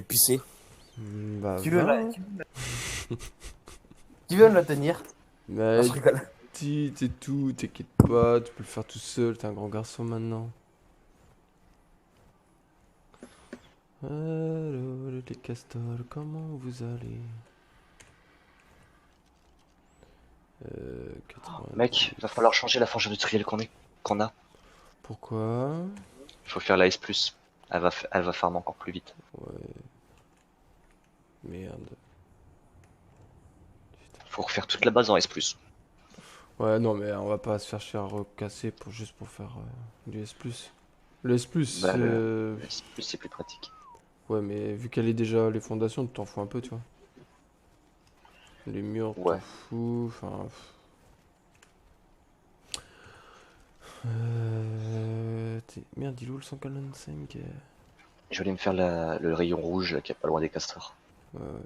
pucer. Bah Tu veux, va. Hein. tu veux me la tenir? Non, Mais je rigole. petite et tout, t'inquiète pas, tu peux le faire tout seul, t'es un grand garçon maintenant. Allô les castors, comment vous allez? 90. Mec, va falloir changer la forge industrielle qu'on a. Pourquoi? Il faut faire la S+. Elle va farm encore plus vite. Ouais, merde. Faut refaire toute la base en S+. Ouais, non, mais on va pas se faire chier à recasser juste pour faire du S+. Le S+, Bah, le S+, c'est plus pratique. ouais, mais vu qu'elle est déjà les fondations, tu t'en fous un peu, tu vois. Les murs, t'en Ouais. fous, enfin... Merde, il est où le 145 Je vais aller me faire le rayon rouge là, qui est pas loin des castors. Ouais, ouais.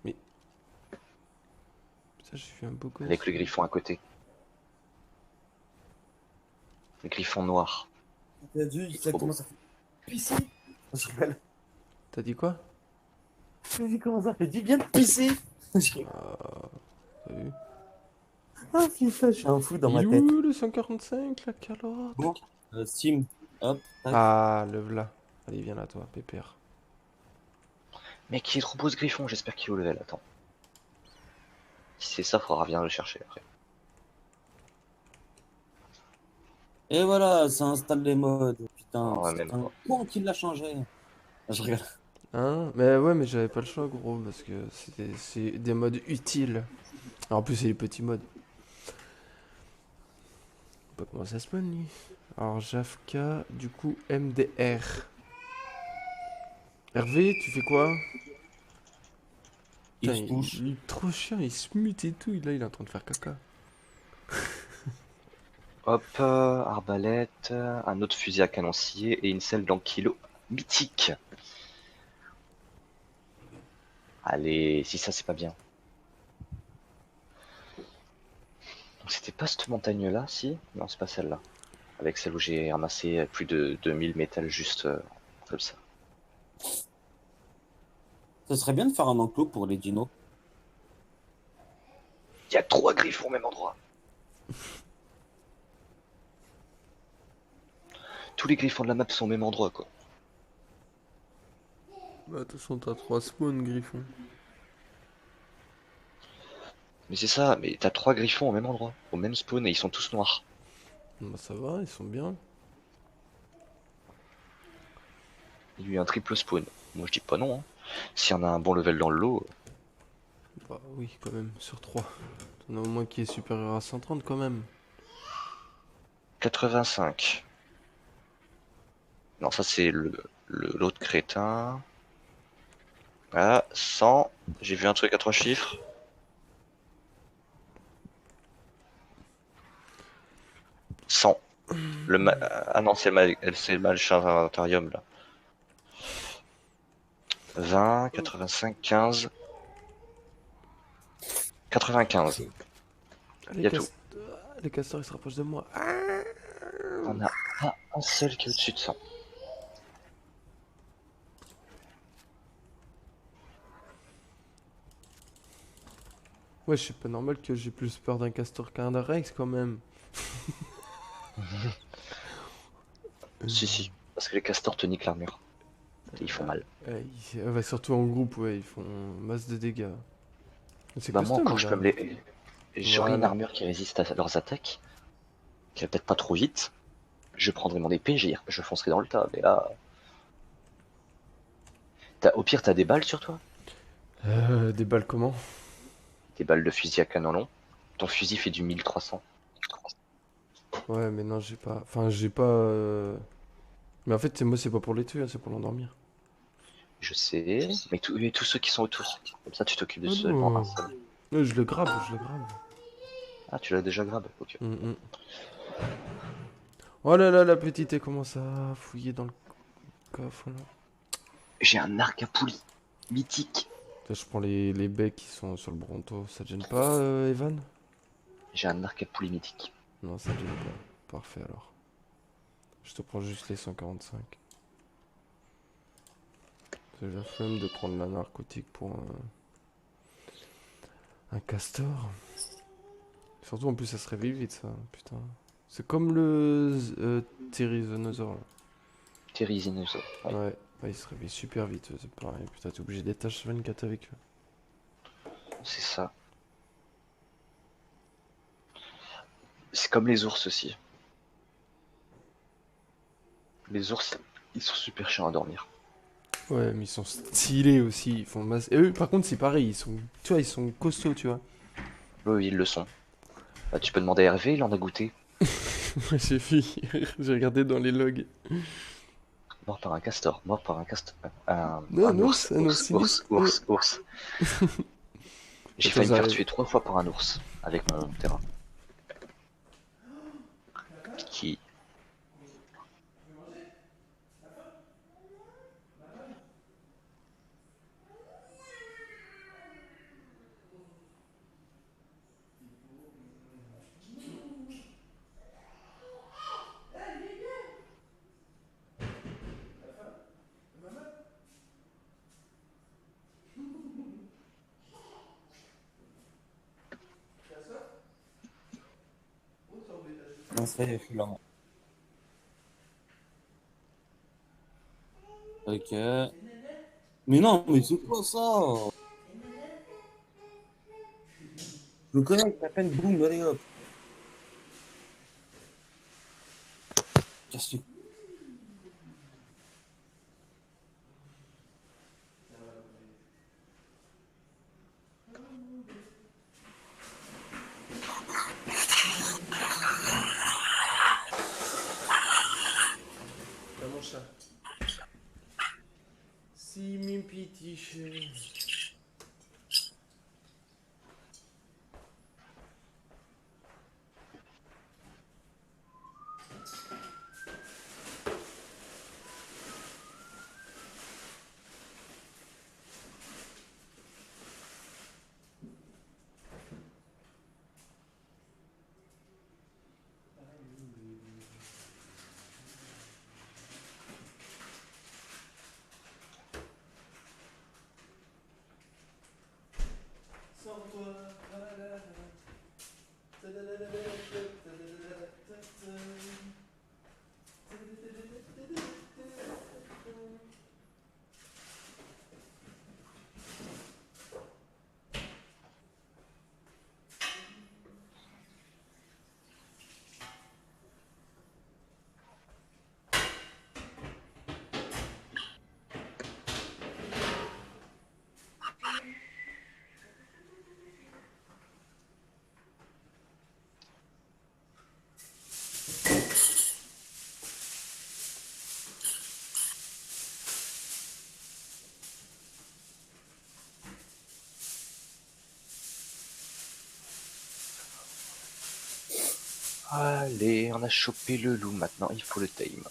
Mais... Ça, je suis un beau Avec gosse. le griffon à côté. Le griffon noir. T'as vu, Il est ça trop beau. commence à faire pisser. Je rigole. T'as dit quoi? T'as vu comment ça fait du bien de pisser. Je rigole. T'as vu? Ah putain, je suis un fou dans Il ma est tête. où le 145, la calotte? Bon, Steam, hop, tac. Ah, le v'là. Allez, viens là, toi, pépère. Mec, il est trop beau ce griffon, j'espère qu'il est au level. Attends. Si c'est ça, faudra bien le chercher après. Et voilà, ça installe les modes. Putain, Oh, ouais, même c'est un pas. con qui l'a changé. Je rigole. Hein? Mais ouais, mais j'avais pas le choix, gros, parce que c'est des modes utiles. Alors, en plus, c'est les petits modes. Pas comment ça se spawn, lui. Alors, Jafka, du coup, MDR. Hervé, tu fais quoi? Il Putain, se touche. il est trop chiant, il se mute et tout. Là, il est en train de faire caca. Hop, arbalète, un autre fusil à canon scié et une selle d'ankylo mythique. Allez, si ça c'est pas bien. Donc c'était pas cette montagne-là, si? Non, c'est pas celle-là. Avec celle où j'ai ramassé plus de 2000 métal juste comme ça. Ça serait bien de faire un enclos pour les dinos. Il y a 3 griffons au même endroit. Tous les griffons de la map sont au même endroit, quoi. Bah, de toute façon, t'as 3 spawns, Griffon. Mais c'est ça, mais t'as 3 griffons au même endroit, au même spawn, et ils sont tous noirs. Bah, ça va, ils sont bien. Il y a eu un triple spawn. Moi je dis pas non, hein. S'il y en a un bon level dans le lot, Bah, oui, quand même, sur 3. T'en as au moins qui est supérieur à 130 quand même. 85. Non, ça c'est l'autre crétin. Ah, 100. J'ai vu un truc à 3 chiffres. 100. Ah non, c'est le machin inventarium là. 20, 85, 15, 95. Ah, Il y a tout. les castors, ils se rapprochent de moi. Ah. On a pas un seul qui est au-dessus de 100. Ouais, c'est pas normal que j'ai plus peur d'un castor qu'un Rex quand même. Si, si. Parce que les castors te niquent l'armure. Et ils font mal. Bah, surtout en groupe, ouais, ils font masse de dégâts. C'est Bah moi custom encore je là. peux me les... J'aurai une Voilà. armure qui résiste à leurs attaques. Qui va peut-être pas trop vite. Je prendrai mon épée, je foncerai dans le tas. Mais là... Au pire t'as des balles sur toi? Des balles comment? Des balles de fusil à canon long. Ton fusil fait du 1300. Ouais, mais non, j'ai pas. Enfin, j'ai pas. Mais en fait, moi, c'est pas pour les tuer, hein, c'est pour l'endormir. Je sais. Mais tous ceux qui sont autour. Comme ça tu t'occupes de Ah seulement un non. seul. Ouais, je le grabe, je le grabe. Ah tu l'as déjà grab. Ok. Mm. Oh là là, la petite, elle commence à fouiller dans le coffre là. J'ai un arc à poulie. Mythique. Là, je prends les becs qui sont sur le Bronto. Ça te gêne pas, Evan? J'ai un arc à poulie mythique. Non, ça te gêne pas. Parfait alors. Je te prends juste les 145. J'ai la flemme de prendre la narcotique pour un castor. Surtout en plus ça se réveille vite ça, putain. C'est comme le Tyrannosaure là. Therizinoso. Ouais, Ouais, ouais, il se réveille super vite, c'est pareil. Putain, t'es obligé d'être H24 avec eux. c'est ça. C'est comme les ours aussi. Les ours, ils sont super chiants à dormir. Ouais, mais ils sont stylés aussi, ils font masse. Et eux, par contre, c'est pareil, ils sont, tu vois, ils sont costauds, tu vois. Oui, ils le sont. Bah, tu peux demander à Hervé, il en a goûté. J'ai vu, j'ai regardé dans les logs. Mort par un castor, mort par un castor. Non, Un ours, un ours, oursinus. ours, ours, ours. J'ai Attends, failli me faire j'arrive. tuer 3 fois par un ours avec mon terrain. Qui. Non, ça y est, je suis là. Ok. Mais non, mais c'est quoi ça? Je le connais, il t'appelle, boum, allez hop. Casse-le. Là, mon chat. Si, mon petit chat. Allez, on a chopé le loup maintenant, il faut le tame.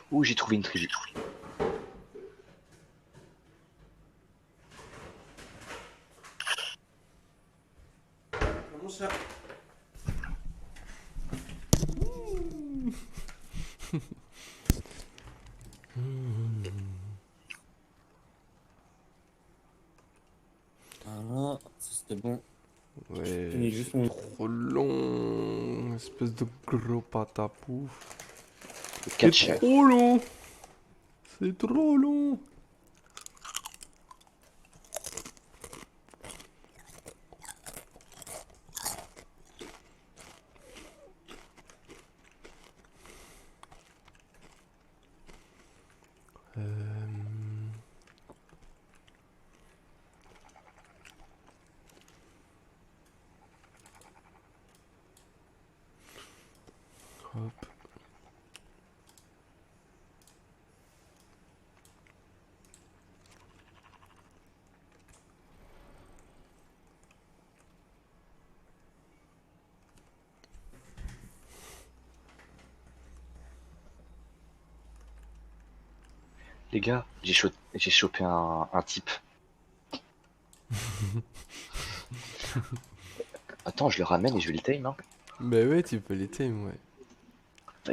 Ouh, j'ai trouvé une tribu. Là, mon chat. Voilà, ça, c'était bon. Ouais, Il est juste mon- trop long. Espèce de gros patapouf. Le C'est 4 chef. trop long. C'est trop long. Hop. Les gars, j'ai chopé un type. Attends, je le ramène et je vais le tame, hein. Bah ouais, tu peux les tame, ouais.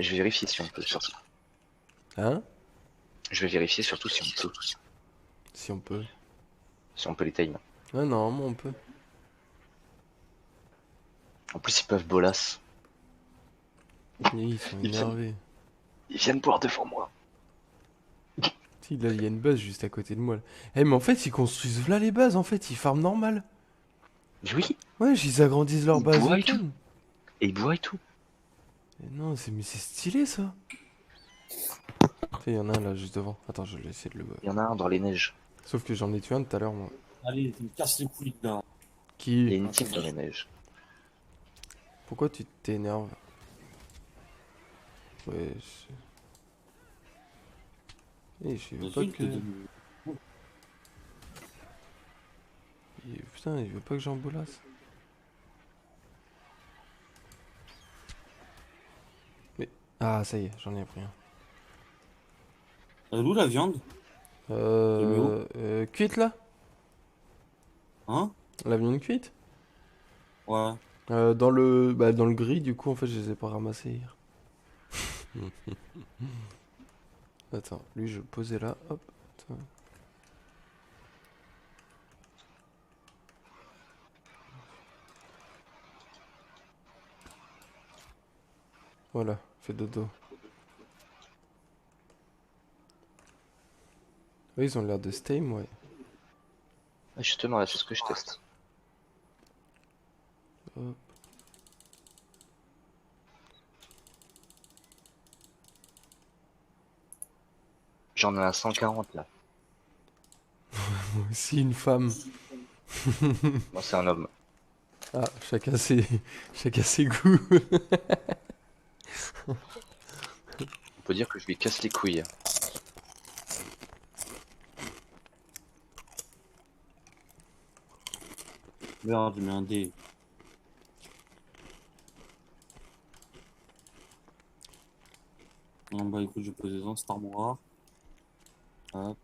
Je vais vérifier si on peut, surtout. Hein? Je vais vérifier surtout si on peut. Si on peut. Si on peut les tame. Ouais, normalement on peut. En plus, ils peuvent bolas. Et ils sont Ils viennent. énervés. Ils viennent boire devant moi. Si, là, il y a une base juste à côté de moi. Là. Eh, mais en fait, ils construisent là les bases, en fait, ils farment normal. Mais oui, Ouais, ils agrandissent leur Ils base boivent et open. et ils boivent et tout. Eh non, mais c'est stylé ça. Il y en a un là juste devant. Attends, je vais essayer de le. Il y en a un dans les neiges. Sauf que j'en ai tué un tout à l'heure, moi. Allez, tu me casses les couilles là. Il y a Qui? une team dans les neiges. Pourquoi tu t'énerves? Ouais, je veux pas Vas-y, que. Putain, il veut pas que j'embolasse. Mais. Ah, ça y est, j'en ai pris un. Elle est où la viande? Cuite là? Hein? La viande cuite? Ouais. Dans le gris, du coup, en fait, je les ai pas ramassés hier. Attends, lui, je le posais là, hop. Attends. Voilà, fais dodo. Oui, ils ont l'air de stame, ouais. Ah, justement, là, c'est ce que je teste. Hop. J'en ai un 140 là. Moi aussi, une femme. Moi, c'est un homme. Ah, chacun ses, chacun ses goûts. On peut dire que je lui casse les couilles. Merde, il met un dé. Non, bah écoute, je vais poser dans cette armoire. Hop.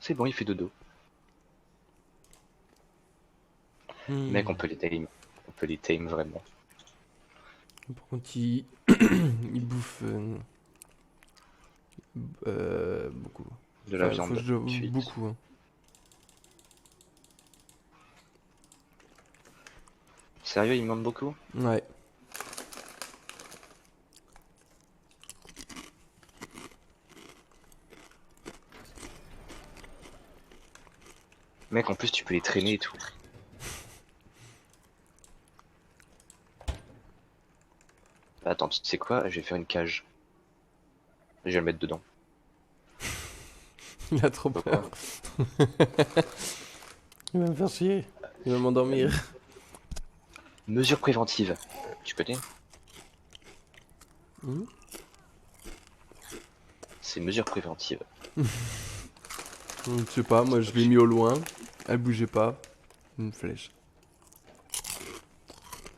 C'est bon, il fait dodo. Mec, on peut les tame. On peut les tame vraiment. Par contre, il, il bouffe beaucoup. De la Enfin, faut que viande je bouffe cuite. beaucoup. Hein. Sérieux, il manque beaucoup? Ouais. Mec, en plus, tu peux les traîner et tout. Bah, attends, tu sais quoi? Je vais faire une cage. Je vais le mettre dedans. Il a trop Pourquoi? peur. Il va me faire chier. Il va m'endormir. Mesure préventive. Tu connais? Hmm. C'est mesure préventive. Je sais pas, moi je l'ai mis au loin. Elle bougeait pas. Une flèche.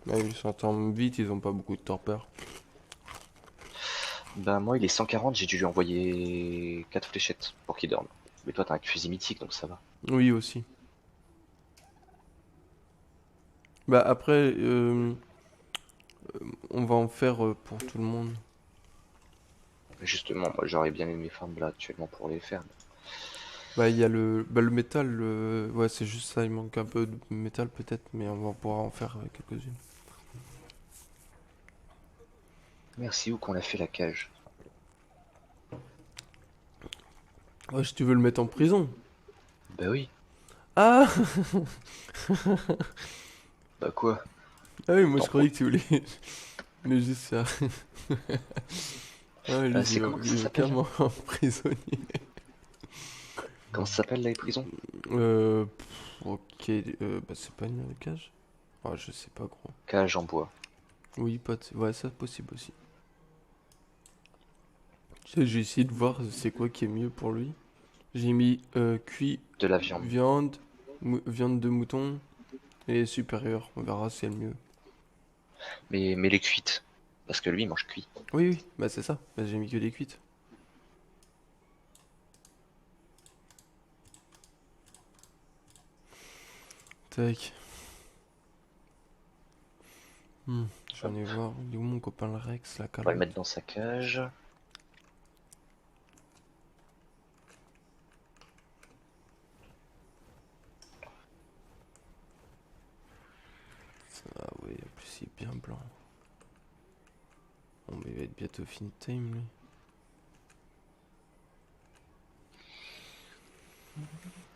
Ouais, ils s'entendent vite, ils ont pas beaucoup de torpeur. Bah moi il est 140, j'ai dû lui envoyer 4 fléchettes pour qu'il dorme. Mais toi t'as un fusil mythique donc ça va. Oui, aussi. Bah après, on va en faire pour tout le monde. Justement, moi j'aurais bien aimé mes farms là actuellement pour les faire. Bah il y a le métal, ouais c'est juste ça, il manque un peu de métal peut-être, mais on va pouvoir en faire quelques-unes. Merci, où qu'on a fait la cage? Ouais, si tu veux le mettre en prison. Bah oui, Ah! bah quoi? Ah oui, moi je T'en croyais prends. que tu voulais. Mais juste ça. Ah lui, C'est comment que ça il veut s'appelle? carrément en prisonnier. Comment ça s'appelle là les prisons? Ok, bah c'est pas une cage? Ah, je sais pas gros. Cage en bois. Oui, ouais, ça possible aussi. Tu sais, j'ai essayé de voir c'est quoi qui est mieux pour lui. J'ai mis cuit, De la viande. viande, viande de mouton et supérieur. On verra si c'est le mieux. Mais les cuites. Parce que lui il mange cuit. Oui, oui, bah c'est ça. Bah, j'ai mis que des cuites. Tac. Je vais aller voir. Il est où mon copain le Rex, la On va le calotte? mettre dans sa cage. Ah oui, en plus il est bien blanc. Bon, mais il va être bientôt fini time lui.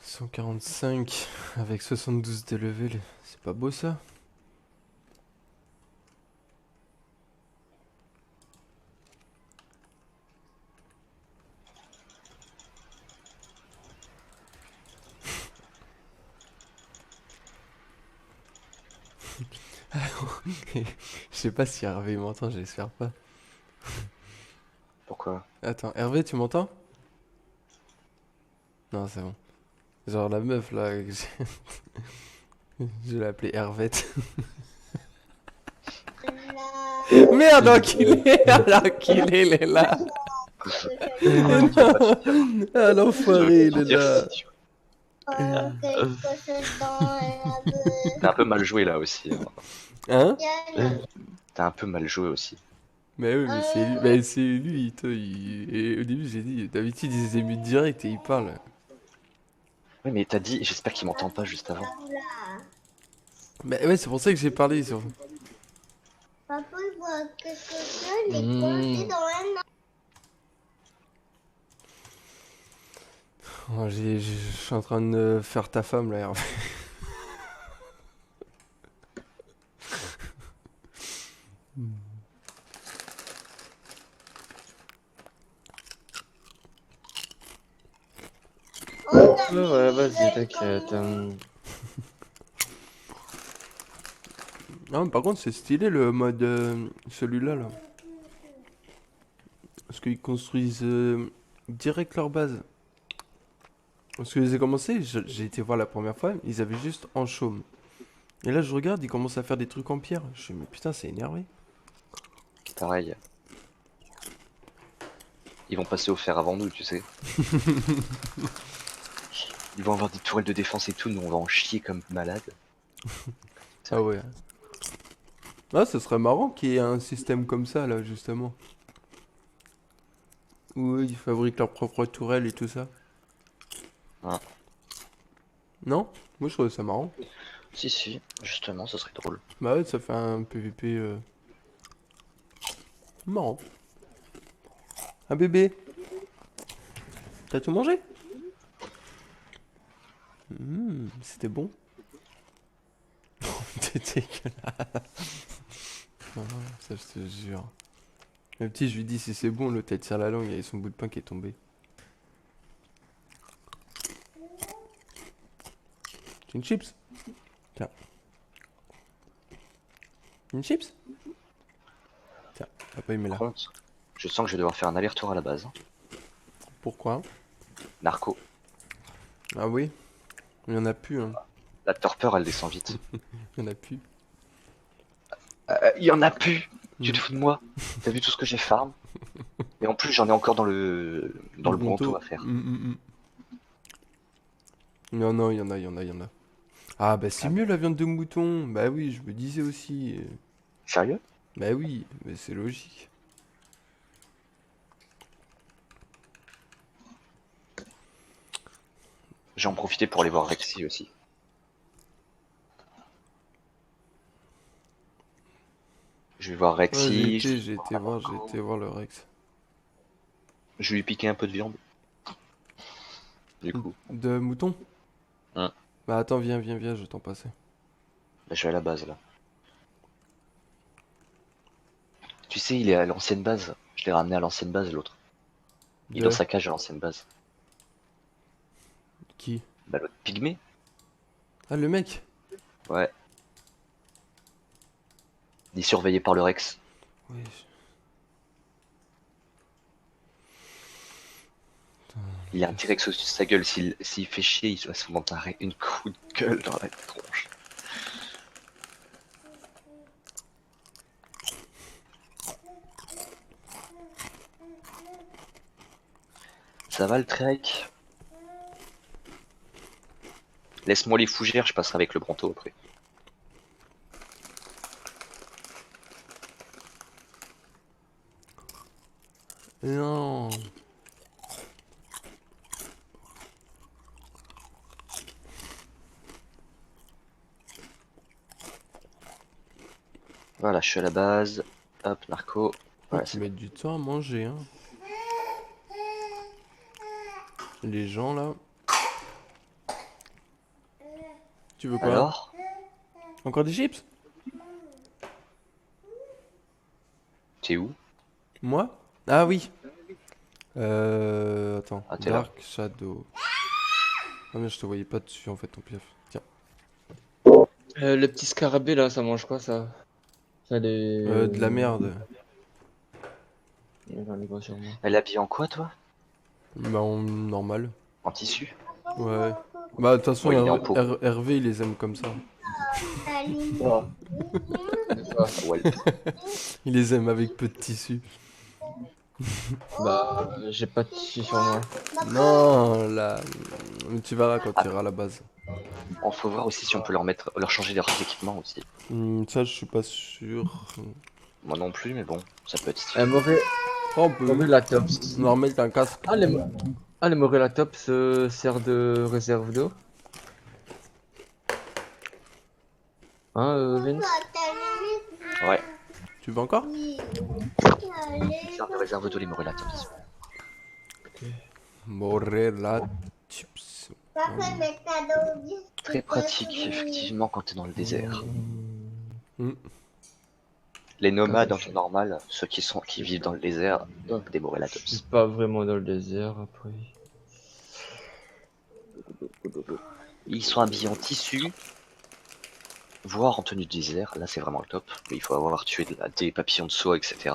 145 avec 72 de level, c'est pas beau ça? Je sais pas si Hervé m'entend, j'espère pas. Pourquoi? Attends, Hervé, tu m'entends? Non, c'est bon. Genre la meuf là, je l'ai appelée Hervette. Merde, enculé, l'enculé, il est là. Ah, l'enfoiré, il est là. T'as un peu mal joué là aussi. Hein? T'as un peu mal joué aussi. Mais oui, mais c'est lui, toi, et au début j'ai dit, d'habitude il débute direct et il parle. Oui mais t'as dit, j'espère qu'il m'entend pas juste avant. Mais ouais, c'est pour ça que j'ai parlé sur... Papa, il voit quelque chose, il est coincé dans un Oh, je suis en train de faire ta femme là, Hervé. Ouais, Vas-y, t'inquiète. Ah, par contre, c'est stylé le mode celui-là là. Parce qu'ils construisent direct leur base. Parce que j'ai commencé, j'ai été voir la première fois, ils avaient juste en chaume. Et là, je regarde, ils commencent à faire des trucs en pierre. Je suis, mais putain, c'est énervé. Pareil. Ils vont passer au fer avant nous, tu sais. Ils vont avoir des tourelles de défense et tout, nous on va en chier comme malade. Ah ouais. Ah, ce serait marrant qu'il y ait un système comme ça là, justement. Où eux, ils fabriquent leurs propres tourelles et tout ça. Hein. Non? Moi, je trouve ça marrant. Si, justement, ça serait drôle. Bah ouais, ça fait un PVP marrant. Un bébé. T'as tout mangé? C'était bon. T'es dégueulasse. Ah, ça, je te jure. Le petit, je lui dis si c'est bon, l'autre, elle tire la langue, il y a son bout de pain qui est tombé. C'est une chips? Tiens. Une chips? Tiens, papa, il met Par là. contre, je sens que je vais devoir faire un aller-retour à la base. Pourquoi? Narco. Ah oui? Il y en a plus, hein. La torpeur, elle descend vite. Il y en a plus. Il y en a plus. Tu Mm. te fous de moi? T'as vu tout ce que j'ai farm? Et en plus, j'en ai encore dans le bronto à faire. Non, non, il y en a, il y en a, il y en a. Ah, bah c'est Ah mieux la viande de mouton. Bah oui, je me disais aussi. Sérieux? Bah oui, mais c'est logique. J'ai en profité pour aller voir Rexy aussi. Je vais voir Ouais, Rexy. j'ai été voir le Rex. Je vais lui piquer un peu de viande. Du coup, De mouton? Hein. Bah attends, viens, je t'en passer. bah, je vais à la base là. Tu sais, il est à l'ancienne base. Je l'ai ramené à l'ancienne base l'autre. Il est dans De sa cage à l'ancienne base. qui? Bah l'autre pygmée? Ah, le mec? Ouais. Il est surveillé par le Rex. Oui. Il a un T-Rex au-dessus de sa gueule. S'il fait chier, il va se monter une coup de gueule dans la tronche. Ça va le trek? Laisse-moi les fougères, je passerai avec le Bronto après. Non. Voilà, je suis à la base. Hop, narco. Faut Voilà, qu'ils c'est bon. mettent du temps à manger, hein. Les gens là. Tu veux quoi? Alors? Encore des chips? T'es où? Moi? Ah oui. Attends. Ah, t'es là. Dark Shadow. Ah mais je te voyais pas dessus en fait, ton pief. Tiens. Le petit scarabée là, ça mange quoi ça? Ça les. De la merde. J'en ai pas sur moi. Elle est habillée en quoi, toi? Bah normal. En tissu? Ouais. Bah de toute façon, Ouais, il est en peau. Hervé il les aime comme ça. Ah, Ah, ouais. Il les aime avec peu de tissu. bah, j'ai pas de tissu sur moi. Non, là. Mais tu verras quand tu iras à la base. On faut voir aussi si on peut leur changer leurs équipements aussi. Ça, je suis pas sûr. Moi non plus, mais bon, ça peut être stylé. Oh, on peut. Morelatops. On leur met un casque. Les Morelatops sert de réserve d'eau. Hein, Vince? Ouais, Tu veux encore? ça de réserve d'eau les Morelatops. Morella chips. Très pratique, effectivement, quand t'es dans le désert. Mm. Les nomades en temps normal, ceux qui vivent dans le désert, des Je Morelatops. suis pas vraiment dans le désert après. Ils sont habillés en tissu, voire en tenue de désert. Là, c'est vraiment le top. Mais il faut avoir tué des papillons de soie, etc.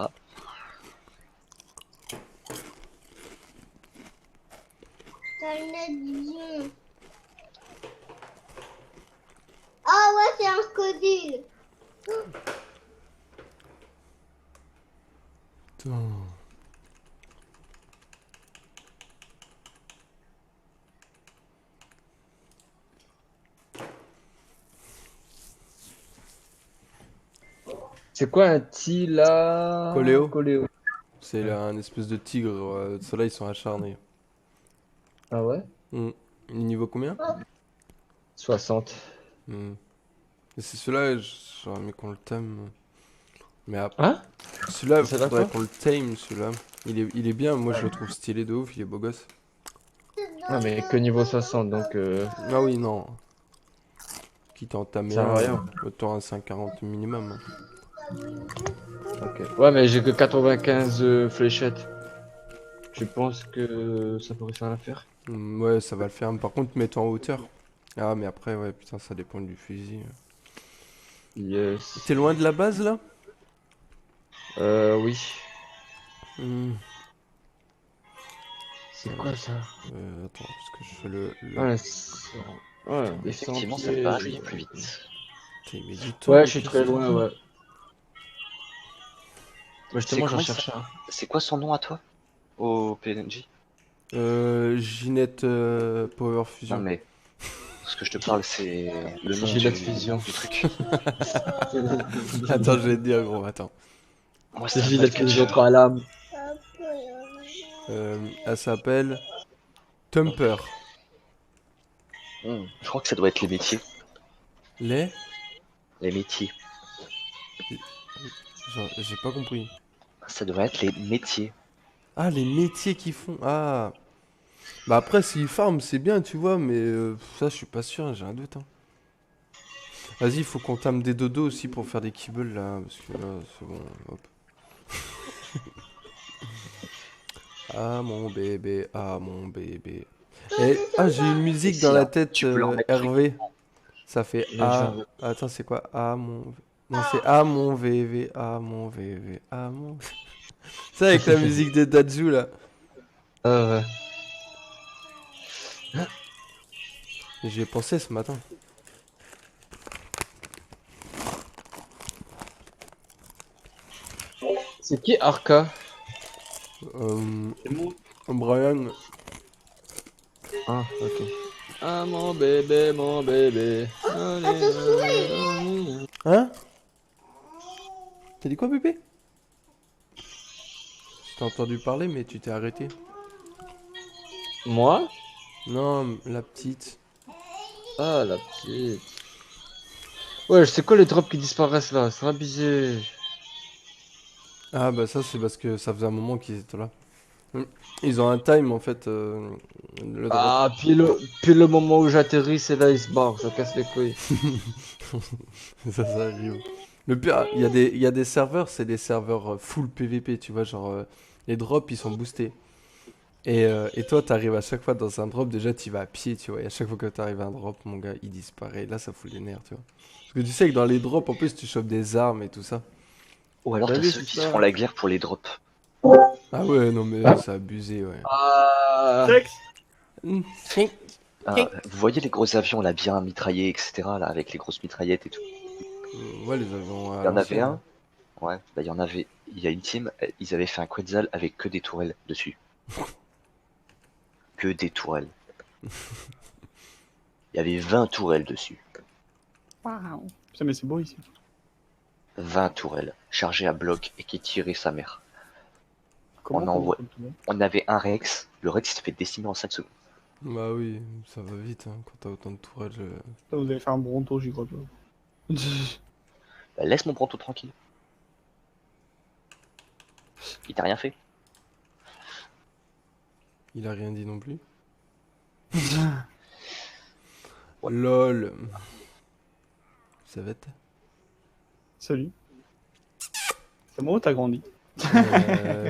Ah ouais, c'est un crocodile. Putain. C'est quoi un Tila? Coléo. Coléo. C'est là un espèce de tigre. Ceux-là, ils sont acharnés. Ah ouais? Il est niveau combien? 60. Et c'est celui-là, j'aurais aimé qu'on le tame. Mais après. Hein? Celui-là, C'est là faudrait quoi? qu'on le tame, celui-là. Il est bien, moi je le trouve stylé de ouf, il est beau gosse. Ah mais que niveau 60 donc Ah oui, non. Quitte à en tamer ça sert à un, rien. autant un 540 minimum. Hein. Ok. Ouais mais j'ai que 95 fléchettes. Je pense que ça pourrait faire l'affaire. Ouais, ça va le faire. Par contre, mets-toi en hauteur. Ah, mais après, ouais, putain, ça dépend du fusil. Yes. T'es loin de la base là? Oui. Hmm. C'est quoi ça? Attends, parce que je fais le... Ouais, ouais, des Effectivement, ça sentiers, va arriver plus vite. Putain, il met du temps. Ouais, en je suis plus, très ce loin, truc. ouais. Bah, justement, j'en comment il cherche un. C'est quoi son nom à toi? Au PNJ? Ginette Power Non Fusion. mais, ce que je te parle, c'est le nom Gillette Fusion. du truc. Attends, je vais te dire, gros, attends. Moi, C'est c'est un Gillette Fusion Batcatcher. 3 lames. Elle s'appelle Tumper. Je crois que ça doit être les métiers. Les? Les métiers. Genre, j'ai pas compris. Ça devrait être les métiers. Ah, les métiers qu'ils font. Ah. Bah après, s'ils farment, c'est bien, tu vois, mais ça, je suis pas sûr, j'ai un doute. Hein. Vas-y, faut qu'on tame des dodos aussi pour faire des kibbles là, parce que là, c'est bon, hop. Ah mon bébé, ah mon bébé. Et, ah, j'ai une musique dans la tête, Tu peux leur mettre Hervé. Ça fait Il a Ah. déjà- Attends, c'est quoi? Ah mon. Non, c'est Ah mon VV, ah mon VV, ah mon. C'est avec la musique de Dadju là. Ah ouais. J'y ai pensé ce matin. C'est qui Arca? Euh, C'est moi. Brian. Ah, ok. Ah mon bébé, mon bébé. Hein? T'as dit quoi, bébé? Je t'ai entendu parler, mais tu t'es arrêté. Moi? Non, la petite. Ah, la petite. Ouais, c'est quoi les drops qui disparaissent là? C'est abusé. Ah, bah ça, c'est parce que ça faisait un moment qu'ils étaient là. Ils ont un time en fait, le drop. Ah, puis le moment où j'atterris, c'est là, il se barre, ça casse les couilles. Ça arrive. Le pire, il y a des serveurs, c'est des serveurs full PVP, tu vois, genre les drops ils sont boostés. Et toi, t'arrives à chaque fois dans un drop, déjà tu vas à pied, tu vois, et à chaque fois que t'arrives à un drop, mon gars, il disparaît. Là, ça fout les nerfs, tu vois. Parce que tu sais que dans les drops, en plus, tu chopes des armes et tout ça. Ou alors T'as t'as vu, ceux c'est qui ça. se font la guerre pour les drops. Ah ouais, non mais c'est abusé, ouais. Ah, Sexe. Ah, vous voyez les gros avions là bien mitraillés, etc. là avec les grosses mitraillettes et tout. Ouais, les avions à Il y en avait l'ancienne. un. Ouais, bah il y en avait. Il y a une team, ils avaient fait un Quetzal avec que des tourelles dessus. Que des tourelles. Il y avait 20 tourelles dessus. Putain, mais c'est beau ici. 20 tourelles, chargées à bloc et qui tiraient sa mère. Comment On envoie- comme tout le monde On avait un Rex, le Rex il s'est fait décimer en 5 secondes. Bah oui, ça va vite, hein, quand t'as autant de tourelles. Putain, vous allez faire un bronto, j'y crois pas. Bah, laisse mon Bronto tranquille. Il t'a rien fait. Il a rien dit non plus. Ouais. LOL. Ça va être. Salut. C'est moi ou t'as grandi?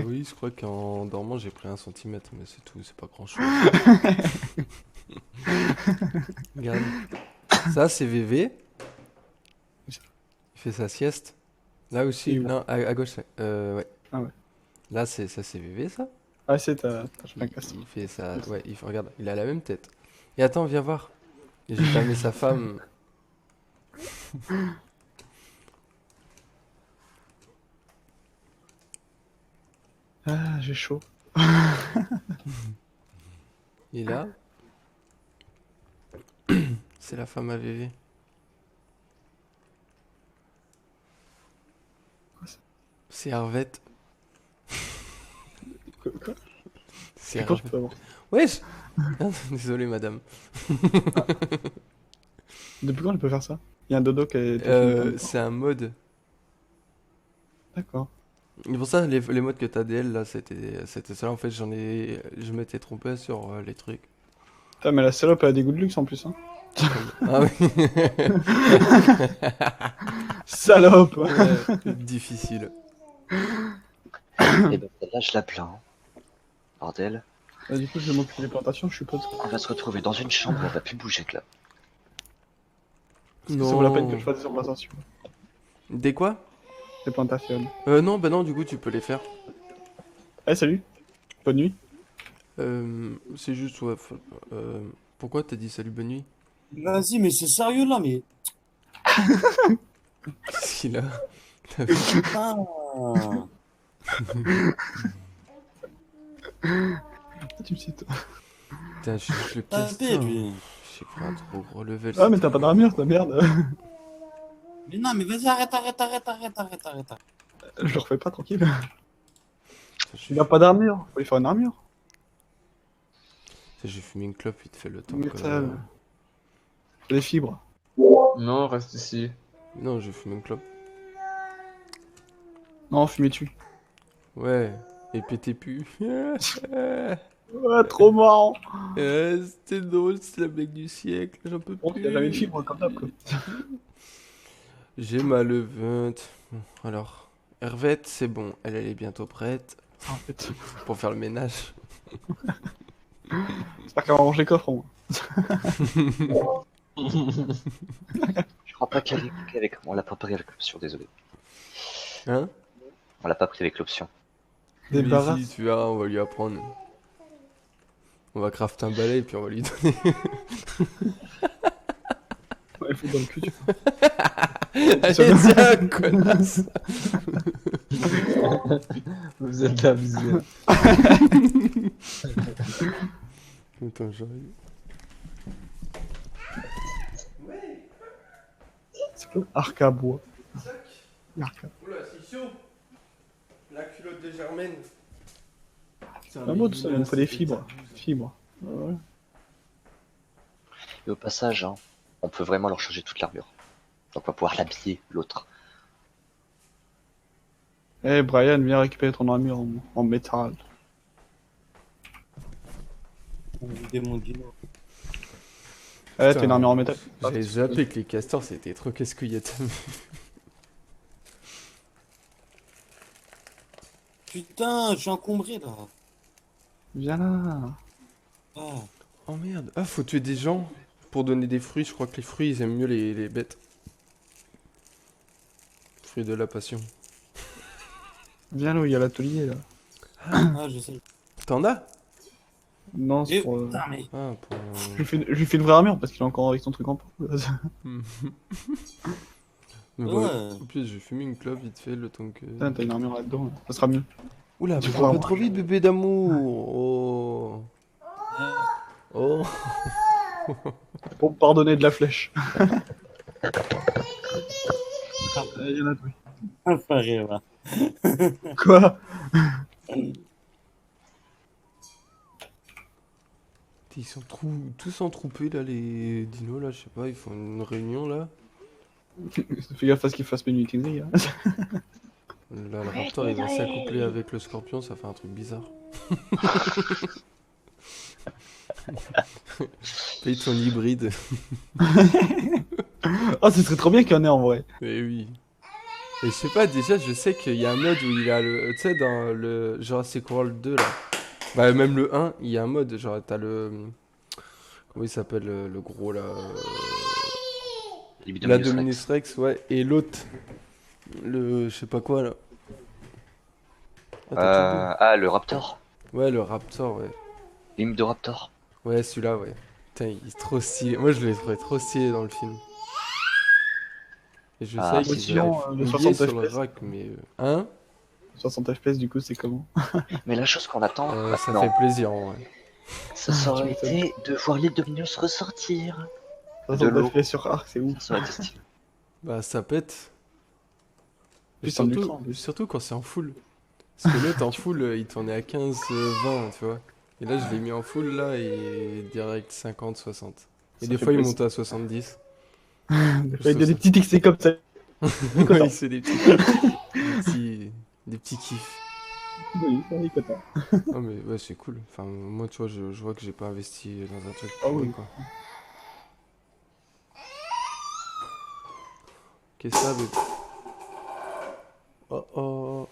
Oui, je crois qu'en dormant j'ai pris 1 centimètre, mais c'est tout, c'est pas grand chose. Regarde. Ça c'est VV. Il fait sa sieste. Là aussi, Et où? non, à gauche. Ouais. Ah ouais. Là c'est ça c'est VV ça. Ah, c'est ta chopin Il, casse. il fait ça. Ouais, regarde, il a la même tête. Et attends, viens voir. Et j'ai calmé sa femme. Ah, j'ai chaud. Et là, c'est la femme à VV. Quoi ça? C'est Arvette. Quoi? C'est Quand je Arvette. peux avoir? Wesh! Désolé, madame. Depuis quand elle peut faire ça? Il y a un dodo qui a été fait. C'est un mode. D'accord. Et pour ça, les modes que t'as DL là, c'était ça. En fait, je m'étais trompé sur les trucs. Putain, mais la salope elle a des goûts de luxe en plus. Hein. Ah oui. Salope! Ouais, difficile. Et ben là je la plains. Bordel. Bah, du coup, je vais m'occuper des plantations, je suppose. On va se retrouver dans une chambre, on va plus bouger de là. Est-ce que ça vaut la peine que je fasse des plantations? Des quoi? Des plantations. Non, bah non, du coup, tu peux les faire. Eh, salut! Bonne nuit! C'est juste, ouais. Pourquoi t'as dit salut, bonne nuit? Vas-y, mais c'est sérieux là, mais. Qu'est-ce qu'il a? Ah. Tu me cites. Putain, je le casse. Tapé, lui. Je sais pas, trop gros level. Ah, mais t'as pas d'armure, ta merde. Mais non, mais vas-y, arrête. Je le refais pas tranquille. J'ai Il a pas d'armure. Faut lui faire une armure. j'ai fumé une clope vite fait le temps Métal. Des fibres. Non, reste ici. Non, j'ai fumé une clope. Non, fumez dessus. Ouais, et pété pu. Ouais, trop marrant. C'était drôle, c'est la blague du siècle, j'en peux Bon, il y a jamais de plus. fibres comme d'hab, quoi. J'ai ma levante. Bon, alors, Hervette, c'est bon, elle est bientôt prête En fait, pour faire le ménage. j'espère qu'elle va ranger les coffres, au moins. Je crois pas qu'elle est avec. On l'a pas pris avec l'option, désolé. Hein? On l'a pas pris avec l'option. Mais Débarrasse. si, tu verras, on va lui apprendre. On va crafter un balai et puis on va lui donner. Ouais, il faut dans le cul, tu vois. Allez, tiens, connasse! Vous êtes abusés. Attends, j'arrive. C'est quoi? Arc à bois. Arc. Oula, c'est chaud! La culotte de Germaine. Un mot de ça, il me faut des fibres. Fibres. Ouais. Et au passage, hein, on peut vraiment leur changer toute l'armure. Donc on va pouvoir l'habiller, l'autre. Eh Brian, viens récupérer ton armure en métal. On va vider mon dino. Eh, Putain. t'as une armure en métal. J'avais zappé que les castors c'était trop casse-couillette. Putain, je suis encombré là. Viens là. Ah. Oh merde. Ah, faut tuer des gens pour donner des fruits. Je crois que les fruits ils aiment mieux les bêtes. Fruits de la passion. Viens là où il y a l'atelier là. Ah, je sais. T'en as? Non, c'est Et pour. putain, mais. Ah, pour. Je lui fais une vraie armure parce qu'il est encore avec son truc en peau. Mais Ouais. bon, en plus, j'ai fumé une clope vite fait le temps que. Putain, t'as une armure là-dedans. Ça sera mieux. Oula, Tu prends vois, pas moi. trop vite, bébé d'amour. Oh. Oh. Pour me pardonner de la flèche. Il y en a deux. Enfoiré, va. Quoi? Ils sont tous entroupés là, les dinos là, je sais pas, ils font une réunion là. Fais gaffe à ce qu'il fasse pénitentiaire. Là, le raptor il va s'accoupler avec le scorpion, ça fait un truc bizarre. Paye ton hybride. Oh, ce serait trop bien qu'il y en ait en vrai. Mais oui. Et je sais pas, déjà je sais qu'il y a un mode où il a le. Tu sais, dans le Jurassic World 2 là. Bah, même le 1, il y a un mode, genre t'as le. Comment il s'appelle le gros là La Dominus Rex, ouais. Et l'autre. Le. Je sais pas quoi là. Ah, t'as Le Raptor. tout vu. Ouais, le Raptor, ouais. L'Hymnoraptor. Ouais, celui-là, ouais. Putain, il est trop stylé. Moi, je l'ai trouvé trop stylé dans le film. Et je Ah, sais aussi, qu'ils hein, avaient le oublié 60 sur le FPS. rack, mais... Hein 60 FPS du coup, c'est comment? Mais la chose qu'on attend, Ça non, fait plaisir, en vrai. ça aurait Tu m'étonnes. été de voir l'île Dominus ressortir. 60 l'eau. FPS sur Arc, c'est ouf. Ça aurait été stylé. Bah, ça pète. Et Plus en ultra, en plus. surtout quand c'est en full. Parce que l'autre, en full, il tournait à 15-20, tu vois. Et là, je l'ai mis en full, là, et direct 50-60. Et Ça des fait fois, il plaisir. monte à 70. Il y a des petits XC comme ça. Ouais, il fait des petits kiffs. Oui, ça, il est content. Non mais ouais c'est cool. Enfin moi tu vois je vois que j'ai pas investi dans un truc Ah pourri, oui. quoi. Qu'est-ce que ça bébé? Oh oh.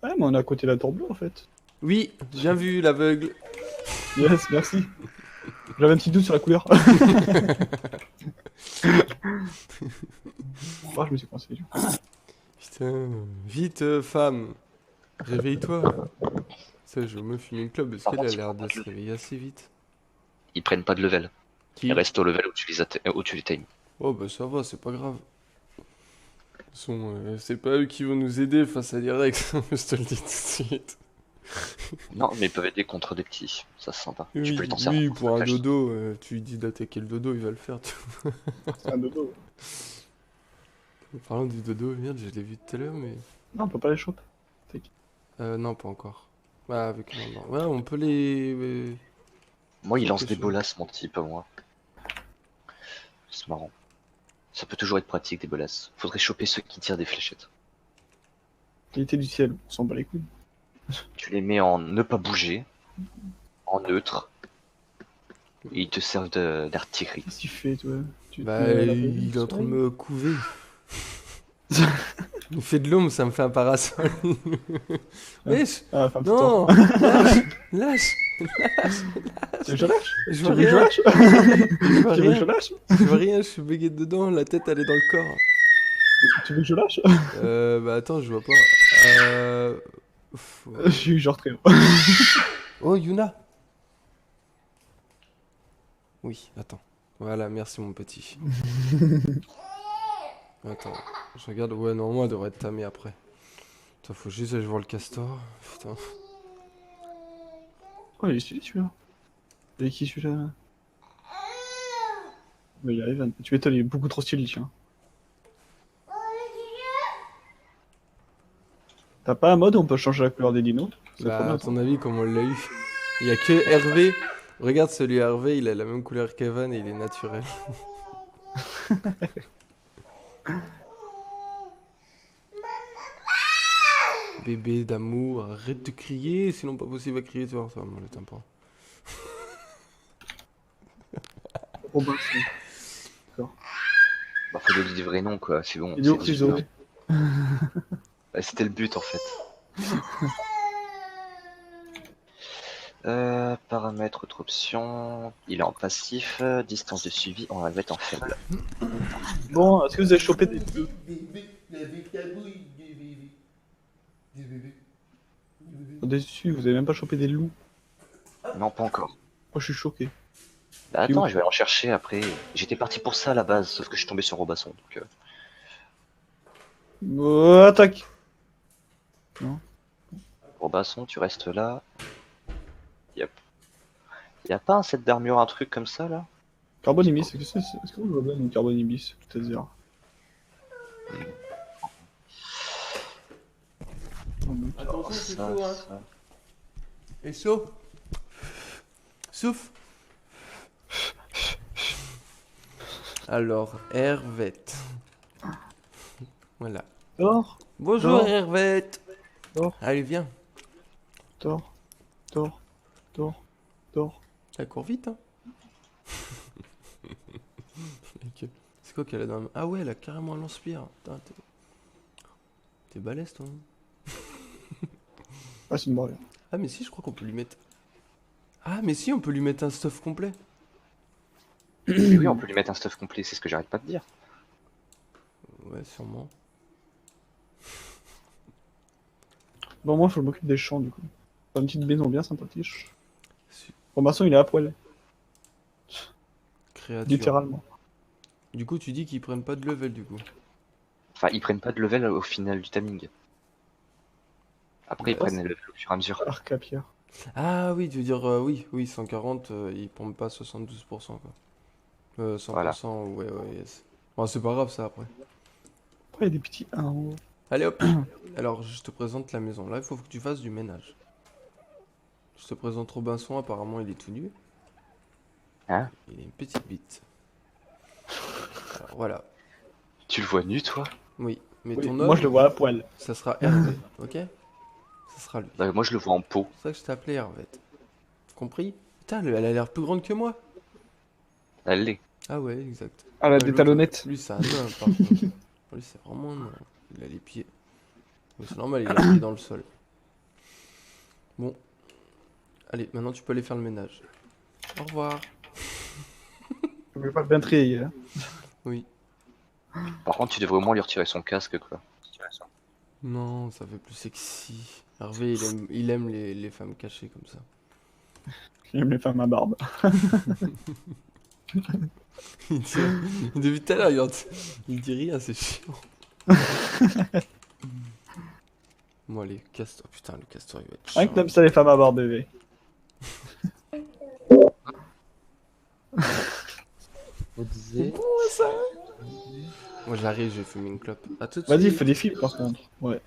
Ouais, mais on est à côté de la tour bleue en fait. Oui, bien vu l'aveugle. Yes, merci. J'avais un petit doute sur la couleur. Oh, je me suis coincé. Putain, vite femme. Réveille-toi. Putain, j'ai au moins fini le club parce Par qu'elle a contre, l'air ils de se prennent réveiller assez vite. Ils prennent pas de level. Qui? Ils restent au level où tu les times. Oh bah ça va, c'est pas grave. De toute façon, c'est pas eux qui vont nous aider face à l'Irex, je te le dis tout de suite. Non, mais ils peuvent aider contre des petits. Ça, c'est sympa. Tu peux Oui, les t'en servir oui, contre pour un la cage. dodo, tu lui dis d'attaquer le dodo, il va le faire. C'est un dodo. Parlant du dodo, merde, je l'ai vu tout à l'heure, mais... Non, on peut pas les choper. Non, pas encore. Bah, avec... Non, non. Ouais, on peut les... Moi, il Faut lance que des je- bolasses, mon type, moi. C'est marrant. Ça peut toujours être pratique, des bolasses. Faudrait choper ceux qui tirent des fléchettes. Qualité du ciel, on s'en bat les couilles. Tu les mets en ne pas bouger, en neutre, et ils te servent d'artillerie. Qu'est-ce qu'il fait, toi? Tu te Bah, mets à la il est en train de soleil me couver. Il fait de l'ombre, ça me fait un parasol. Wesh, Ah, enfin, non, putain. lâche, Tu veux que je lâche? je Tu vois veux que je rien, lâche? je vois Tu veux que je rien, lâche? je vois rien, je suis bugué dedans, la tête elle est dans le corps. Tu veux que je lâche? Bah attends, je vois pas. Ouf, Je suis genre très haut. Oh, Yuna. Oui, attends. Voilà, merci mon petit. Attends, je regarde. Ouais, normalement, elle devrait être tamée après. Attends, faut juste que je vois le castor. Putain. Oh, il est stylé celui-là. Il est qui celui-là? Mais il y a Evan. Tu m'étonnes, il est beaucoup trop stylé, tiens. T'as pas un mode où on peut changer la couleur des dinos? C'est trop Bah, bien, à ça. ton avis, comment on l'a eu? Il y a que Hervé. Regarde celui Hervé, il a la même couleur qu'Evan et il est naturel. Bébé d'amour, arrête de crier, sinon pas possible à crier, tu vois. Ça me l'éteint pas. Robinson. Bah, faut donner des vrais noms, quoi. C'est bon. Il est où, c'est Friso? 18 ans. Bah, c'était le but, en fait. Paramètres, autre option. Il est en passif. Distance de suivi, on va le mettre en faible. Bon, est-ce que vous avez chopé des... Déçu, vous avez même pas chopé des loups. Non, pas encore. Moi, je suis choqué. Bah, C'est où? attends, je vais aller en chercher après. J'étais parti pour ça à la base, sauf que je suis tombé sur Robasson. Donc, Attaque! Robasson, tu restes là. Yep. Y a pas un set d'armure, un truc comme ça là? Carbonibis, est-ce que vous voyez une Carbonibis? C'est-à-dire... Attention, c'est Ça, chaud, hein. ça. Et chaud. Souffle. Alors, Hervette. Voilà. Tors, Bonjour Tors. Hervette. Tors. Allez, viens. tors, tors, tors, tors. Elle court vite, hein. Ok. C'est quoi qu'elle a dans la main? Ah ouais, elle a carrément un lance-pierre. Putain, t'es balèze, toi. Ah, c'est une barrière. Ah, mais si, je crois qu'on peut lui mettre... Ah, mais si, on peut lui mettre un stuff complet. Mais oui, on peut lui mettre un stuff complet, c'est ce que j'arrête pas de dire. Ouais, sûrement. Bon, moi, faut que je m'occupe des champs, du coup. Pas une petite maison bien sympathique. Su- Robinson, il est à poil, Créature. littéralement. Du coup, tu dis qu'ils prennent pas de level, du coup. Enfin, ils prennent pas de level au final du timing. Après, ils Ouais, prennent le level au fur et à mesure. Arc à pierre. Ah oui, tu veux dire, oui, 140, ils prennent pas 72%, quoi. 100%, Voilà. ouais, yes. Bon, c'est pas grave, ça, après. Après, il y a des petits 1 en haut. Allez, hop. Alors, je te présente la maison. Là, il faut que tu fasses du ménage. Je te présente Robinson, apparemment, il est tout nu. Hein? Il a une petite bite. Alors, voilà. Tu le vois nu, toi? Oui, mais Oui, ton moi, homme, je le vois à poil. ça sera Hervé, ok? Ça sera lui. Bah, moi, je le vois en peau. C'est ça que je t'ai appelé Hervette. Compris? Putain, elle a l'air plus grande que moi. Elle l'est. Ah ouais, exact. Ah, la Ouais, des l'autre, talonnettes. Lui, c'est un nain, par contre. Lui, c'est vraiment un nain. Il a les pieds. Mais c'est normal, il a les pieds dans le sol. Bon. Allez, maintenant tu peux aller faire le ménage. Au revoir. Je vais pas bien trier, hein. Oui. Par contre, tu devrais au moins lui retirer son casque, quoi. Non, ça fait plus sexy. Hervé, il aime les femmes cachées comme ça. J'aime les femmes à barbe. Il dit- Depuis tout à l'heure, il dit rien, c'est chiant. Bon, allez, castor. Oh, putain, le castor, il va être Rien chiant. que t'aimes ça, les femmes à barbe, bébé. On disait. Moi, j'arrive, je vais fumer une clope. À tout de Vas-y, suite. fais des films par contre. Ouais.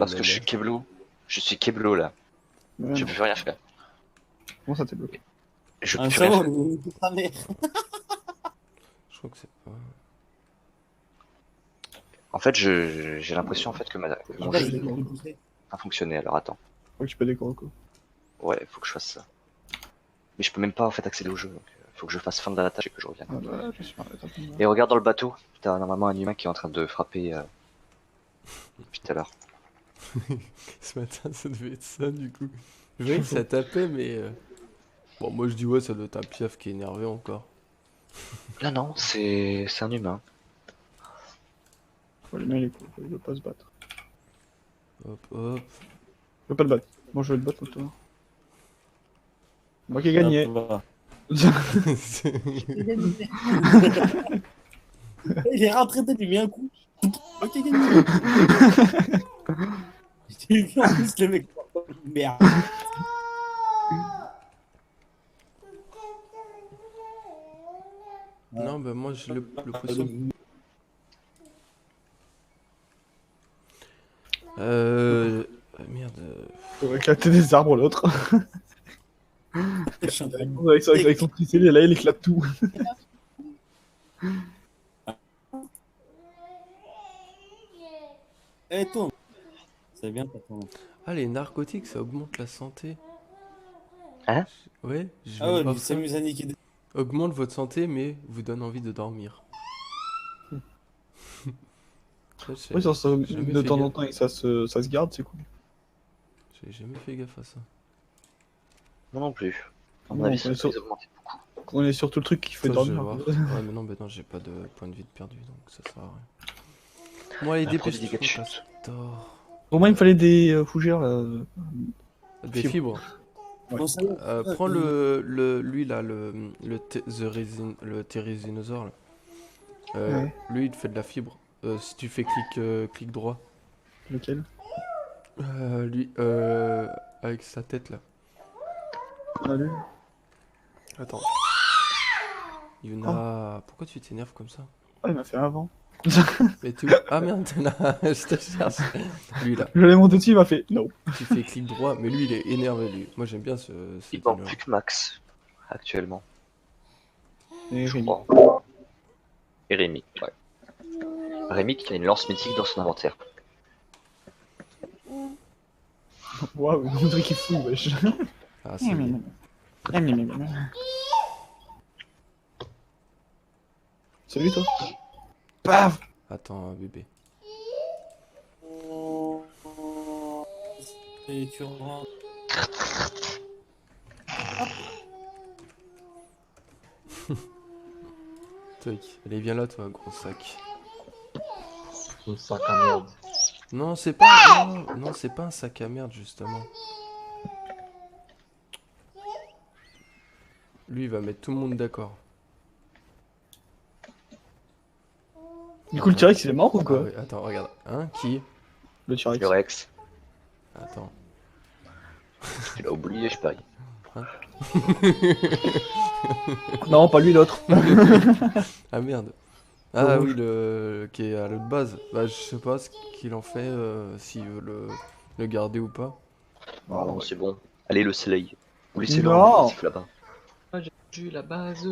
Parce que je suis Keblo. Je suis Keblo là. Ouais, Je non. peux plus rien faire. Comment ça t'est bloqué? Je peux Un plus rien savon, faire. mais ta mère. Je crois que c'est pas. En fait, j'ai l'impression en fait que mon Vas-y, jeu je vais te pousser. a fonctionné. Alors attends. Faut que tu peux décorer quoi. Ouais, faut que je fasse ça. Mais je peux même pas en fait accéder au jeu. Donc, faut que je fasse fin de la tâche et que je revienne. Ah bah, je suis arrêté. Et regarde dans le bateau. T'as normalement un humain qui est en train de frapper depuis tout à l'heure. Ce matin, ça devait être ça du coup. Je voyais que ça tapait, mais. Bon, moi je dis ouais, ça doit être un piaf qui est énervé encore. Là non, c'est un humain. Faut les mêler quoi, il veut pas se battre. Hop, hop. Je veux pas le battre. Moi je veux le battre toi. Moi qui ai gagné. Hop là. Il est rentré, t'as lui mis un coup. Ok, gagné. J'ai vu en plus le mec. Merde. Non, bah moi j'ai le poisson. Merde. Il va éclater des arbres l'autre. Je suis en train de- Avec son tricelle, là il éclate tout. Eh, toi. C'est bien, t'as Ah, les narcotiques, ça augmente la santé. Hein? Ouais, je Ah viens de ouais, voir il ça. s'amuse à niquer des... Augmente votre santé, mais vous donne envie de dormir. Ça, j'ai Ouais, jamais de fait temps en gaffe. temps, et ça se garde, c'est cool. J'ai jamais fait gaffe à ça. Moi non plus. À mon Non, avis, on est ça sur- peut les augmenter beaucoup. On est sur tout le truc qui fait Ça, je vais dormir. voir. Ouais, mais non, j'ai pas de point de vie de perdu, donc ça sert à rien. Moi, allez, Un produit dépêche-toi, de chute. Castor. Pour moi, il me fallait des fougères là. Des Fibres. fibres. Ouais. Bon, ça va. Prends lui là, le thérésinosaure là. Ouais. Lui, il te fait de la fibre. Si tu fais clic droit. Lequel? Lui, avec sa tête là. Ah, lui. Attends. Yuna, pourquoi tu t'énerves comme ça? Ah, il m'a fait un vent. Mais tu... Ah merde, t'es là, je te cherche. Lui là, Je l'ai monté dessus, il m'a fait non. tu fais clic droit, mais lui il est énervé lui. Moi j'aime bien ce Il manque dealer. plus que Max actuellement, Et je Rémi. crois. Et Rémi, ouais. Rémi qui a une lance mythique dans son inventaire. Waouh, on dirait qu'il fouille, wesh. Ah c'est bien. C'est lui, toi? Paf! Attends bébé. Et tu rentres. Tac. Allez viens là toi gros sac. Son sac à merde. Non c'est pas... non c'est pas un sac à merde justement. Lui il va mettre tout le monde d'accord. Du coup, le T-Rex, il est mort ou Ah quoi? oui, attends regarde. Hein qui? Le T-Rex. Le Rex, Attends. tu l'as oublié, je parie. Non, pas lui, l'autre. Ah merde. Ah Rouge. oui, le qui est à l'autre base. Bah je sais pas ce qu'il en fait, s'il veut le garder ou pas. Ah non, c'est bon. Allez, le soleil. Ou laissez-le Non. c'est là-bas. J'ai la base.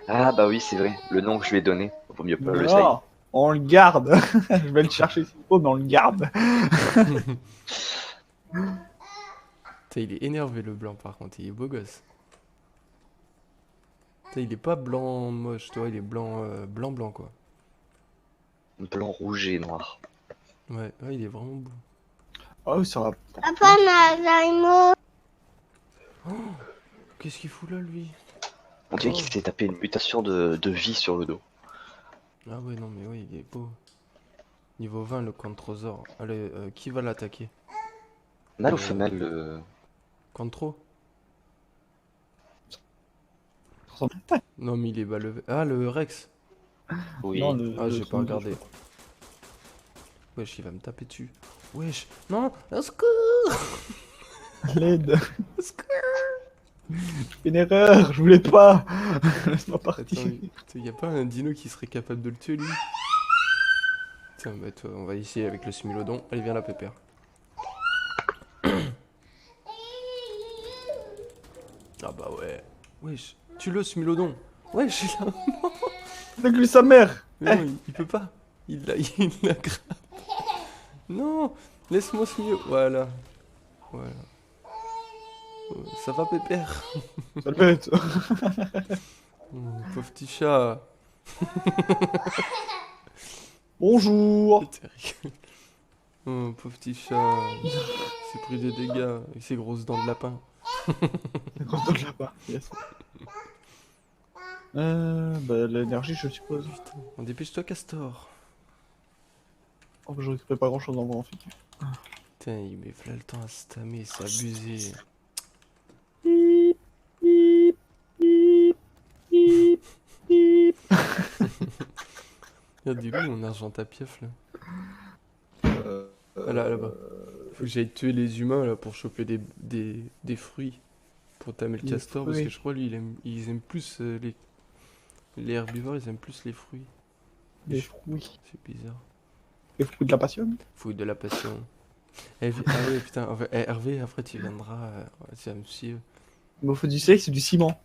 Ah bah oui, c'est vrai. Le nom que je lui ai donné. Vaut mieux pas le soleil. Non, on le garde. Je vais le chercher s'il faut, mais on le garde. Putain, il est énervé le blanc par contre, il est beau gosse. Putain, il est pas blanc moche, toi, il est blanc blanc quoi. Blanc, rouge et noir. Ouais, il est vraiment beau. Oh, ça va. Papa n'a Qu'est-ce qu'il fout là lui? On dirait Oh. qu'il s'est tapé une mutation de vie sur le dos. Ah ouais non mais oui, il est beau. Niveau 20 le Controsaure. Allez, qui va l'attaquer? Mâle ou femelle le... Contro? Ça ressemble- Non mais il est bas levé. Ah le Rex. Oui. Non, le- Ah le j'ai pas truc de- regardé. Wesh il va me taper dessus. Wesh. Non, au secours. L'aide. Une erreur, je voulais pas. Laisse-moi Attends, partir. y a pas un dino qui serait capable de le tuer lui? Putain, bah toi, on va essayer avec le Smilodon. Allez, viens là, Pépère. Ah bah ouais. Wesh, tu le Smilodon. Wesh, il a... Avec lui, sa mère. Mais non, il peut pas. Il l'a grave. Non, laisse-moi Smilo. Voilà. Voilà. Ça va, Pépère? Ça le mérite. Pauvre petit chat. Bonjour. Oh, pauvre petit chat. Il s'est pris des dégâts avec ses grosses dents de lapin. Grosse dent là-bas. Yes. Bah, l'énergie, je suppose. On dépêche-toi, Castor. Oh, je récupère pas grand chose en vrai, en fait. Putain, il met là le temps à se tamer, c'est abusé. Regarde, dis où mon argent à piaf là? Ah là, là-bas. Faut que j'aille tuer les humains là pour choper des fruits. Pour tamer le Des castor, parce que fruits. je crois lui ils aiment plus les herbivores, ils aiment plus les fruits. Des fruits. C'est bizarre. Des fruits de la passion. Fouille de la passion. Ah ouais putain, Hervé après tu viendras, tu vas me suivre. Mais faut du sexe, c'est du ciment.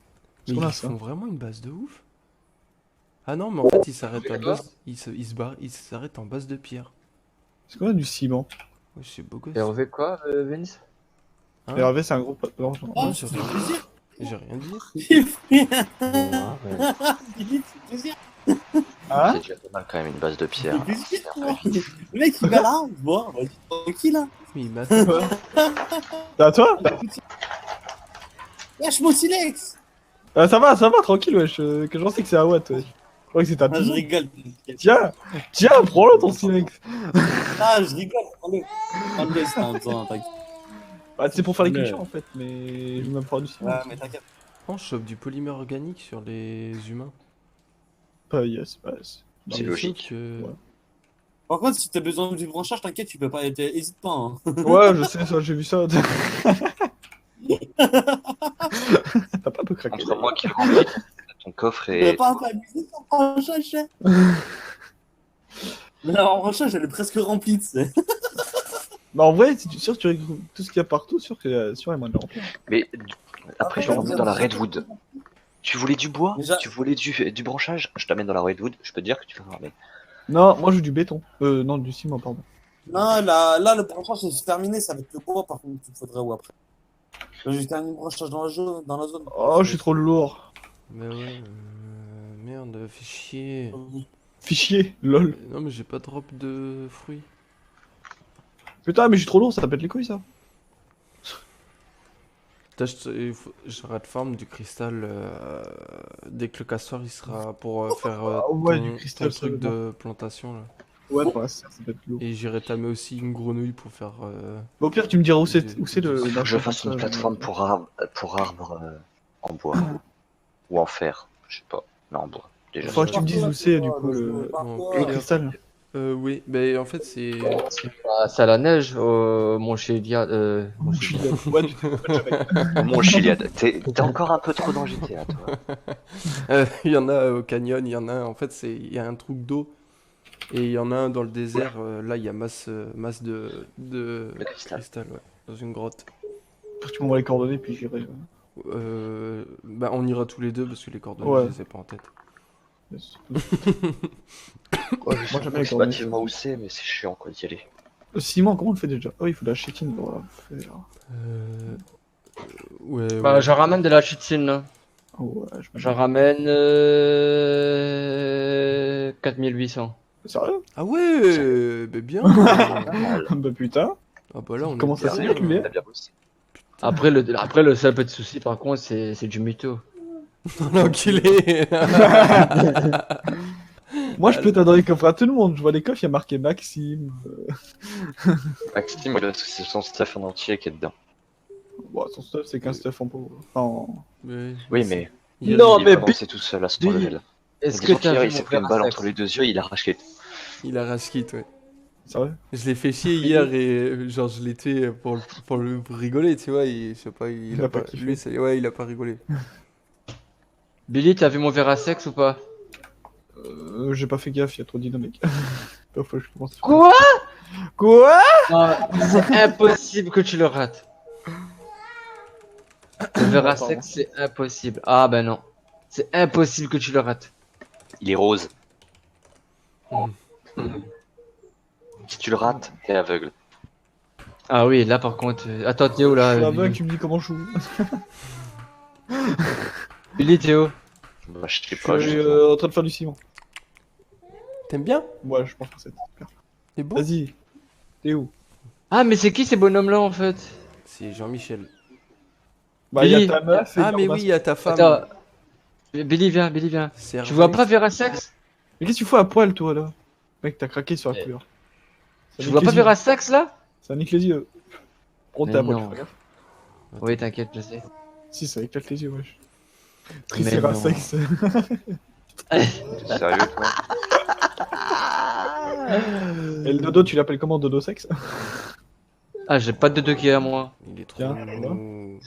Mais Qu'on a, ils ça. font vraiment une base de ouf. Ah non mais en fait ils s'arrêtent à base, ils s'arrêtent en base de pierre. C'est quoi du ciment? Ouais, je sais beaucoup. Hervé quoi, Vince? Hein? Hervé, c'est un gros pote. Non, non. Non, Oh, j'ai ça fait rien plaisir. J'ai rien dit. Il fait plaisir. Hein? C'est déjà pas mal quand même une base de Il pierre. fait plaisir, toi. Le mec, il va là, on se voit, vas-y, tranquille, là. Mais il m'attend. C'est à toi? Lâche mon silex. Ça va, tranquille, wesh. Que j'en sais que c'est à Watt, wesh. Je crois que c'est ta Ah, je petite. rigole. Tiens, prends-le ton silex. Ah, je rigole, prends-le. Prends-le, c'est un temps, t'inquiète. Bah, c'est pour faire les Ouais. cultures en fait, mais je vais même faire du ciment. Ouais, mais t'inquiète. On chope du polymère organique sur les humains. Yes, bah, C'est Mais logique. sauf que- Ouais. Par contre, si t'as besoin du branchage, t'inquiète, tu peux pas, hésite pas, hein. Ouais, je sais, ça, j'ai vu ça. T'as pas un peu craqué Entre moi qui remplis ton coffre Tu peux et. pas t'amuser ton branchage, hein. Mais la branchage, elle est presque remplie, tu sais. Bah, en vrai, si tu sûr, tu regroupes tout ce qu'il y a partout, sûr qu'il y a moyen de le remplir. Mais après, je t'emmène dans la Redwood. Tu voulais du bois? Déjà- Tu voulais du branchage? Je t'amène dans la Redwood, je peux te dire que tu vas ramener. Non, moi je veux du béton. Non, du ciment, pardon. Non, là, le branchage, c'est terminé, ça va être le bois, par contre, il faudrait ou après. J'ai terminé le branchage dans la zone. Oh, je suis trop lourd. Mais ouais, merde, fais chier. Fichier, lol. Non mais j'ai pas de drop de fruits. Putain, mais je suis trop lourd, ça pète les couilles ça. J'arrête de farm du cristal dès que le castor il sera pour faire ouais, ton, du cristal, ton truc ça va de plantation là. Ouais, pour la serre, ça pète lourd. Et j'irai tamer aussi une grenouille pour faire. Bah, au pire, tu me diras où c'est le. Il faut que je fasse une plateforme pour arbres en bois. Ou en fer, je sais pas. Mais en bois, déjà. Faudra que tu me dises où c'est du coup le Non, cristal. oui, bah en fait c'est. C'est à la neige, mon Chélia. Mon Chélia. Ouais, tu te rappelles jamais. Mon Chiliad, t'es encore un peu trop dans GTA, toi. Il y en a au canyon, il y en a en fait il y a un truc d'eau et il y en a un dans le désert. Là il y a masse de cristal. ouais, dans une grotte. Après, tu m'envoies les coordonnées puis j'irai. Bah on ira tous les deux parce que les coordonnées Ouais. je les ai pas en tête. Yes. Ouais, Moi, j'aime bien les je sais coordonnées. bâtiment où c'est, mais c'est chiant quoi d'y aller. Le ciment, comment on le fait déjà? Oh, il faut de la chétine pour la faire. Ouais, Bah, ouais. j'en ramène de la chitine là. Oh, ouais, J'en ramène 4800. Sérieux? Ah ouais, bah bien. Bah putain. Ah bah là on Comment est ça bien. se fait, lui, T'as bien bossé. Après, le seul petit souci par contre, c'est du mytho. L'enculé. Moi, je peux t'adresser les coffres à tout le monde. Je vois les coffres, il y a marqué Maxime. Maxime, c'est son stuff en entier qui est dedans. Bon, son stuff, c'est qu'un stuff en pauvre. Enfin, Ouais, Oui, mais il y a- Non, il mais est avancé tout seul à son Billy, level. Est-ce que Disons t'as qu'hier, vu il s'est mon pris une frère balle à entre sexe les deux yeux, il a arraché. il a rage quit, ouais. sérieux? Je l'ai fait chier hier et genre je l'ai tué pour rigoler, tu vois. Je sais pas, il a pas kiffé. lui, ouais, il a pas rigolé. Billy, t'as vu mon verre à sexe ou pas? J'ai pas fait gaffe, il y a trop de dynamique. Attends, faut que je commence. Quoi? Quoi? Non, c'est impossible que tu le rates. Le verre à Attends. sec, c'est impossible. Ah ben non. C'est impossible que tu le rates. Il est rose. Mhm. Si tu le rates, t'es aveugle. Ah oui, là par contre. Attends, Théo, Je là. suis aveugle, tu me dis comment je joue. Billy, Théo. Bah, je sais Je pas, suis justement. en train de faire du ciment. T'aimes bien? Ouais, je pense que c'est super. C'est bon? Vas-y. T'es où? Ah, mais c'est qui ces bonhommes-là en fait? C'est Jean-Michel. Bah, il y a Billy. ta meuf et Ah, mais Normas. oui, il y a ta femme. Attends. Billy, viens, Billy, viens. C'est Tu Hervé. vois pas Verasex? Mais qu'est-ce que tu fais à poil, toi, là? Mec, t'as craqué sur la Eh. couleur. Ça Tu nique vois les pas yeux. Verasex là? Ça nique les yeux. Prends Mais ta poil, non. fais gaffe. Oui, t'inquiète, je sais. Si, ça éclate les yeux, wesh. Mais Triceratops. T'es sérieux, toi? Et le dodo, tu l'appelles comment, dodo sexe? Ah, j'ai pas de deux qui est à moi. Il est trop Tiens, mou.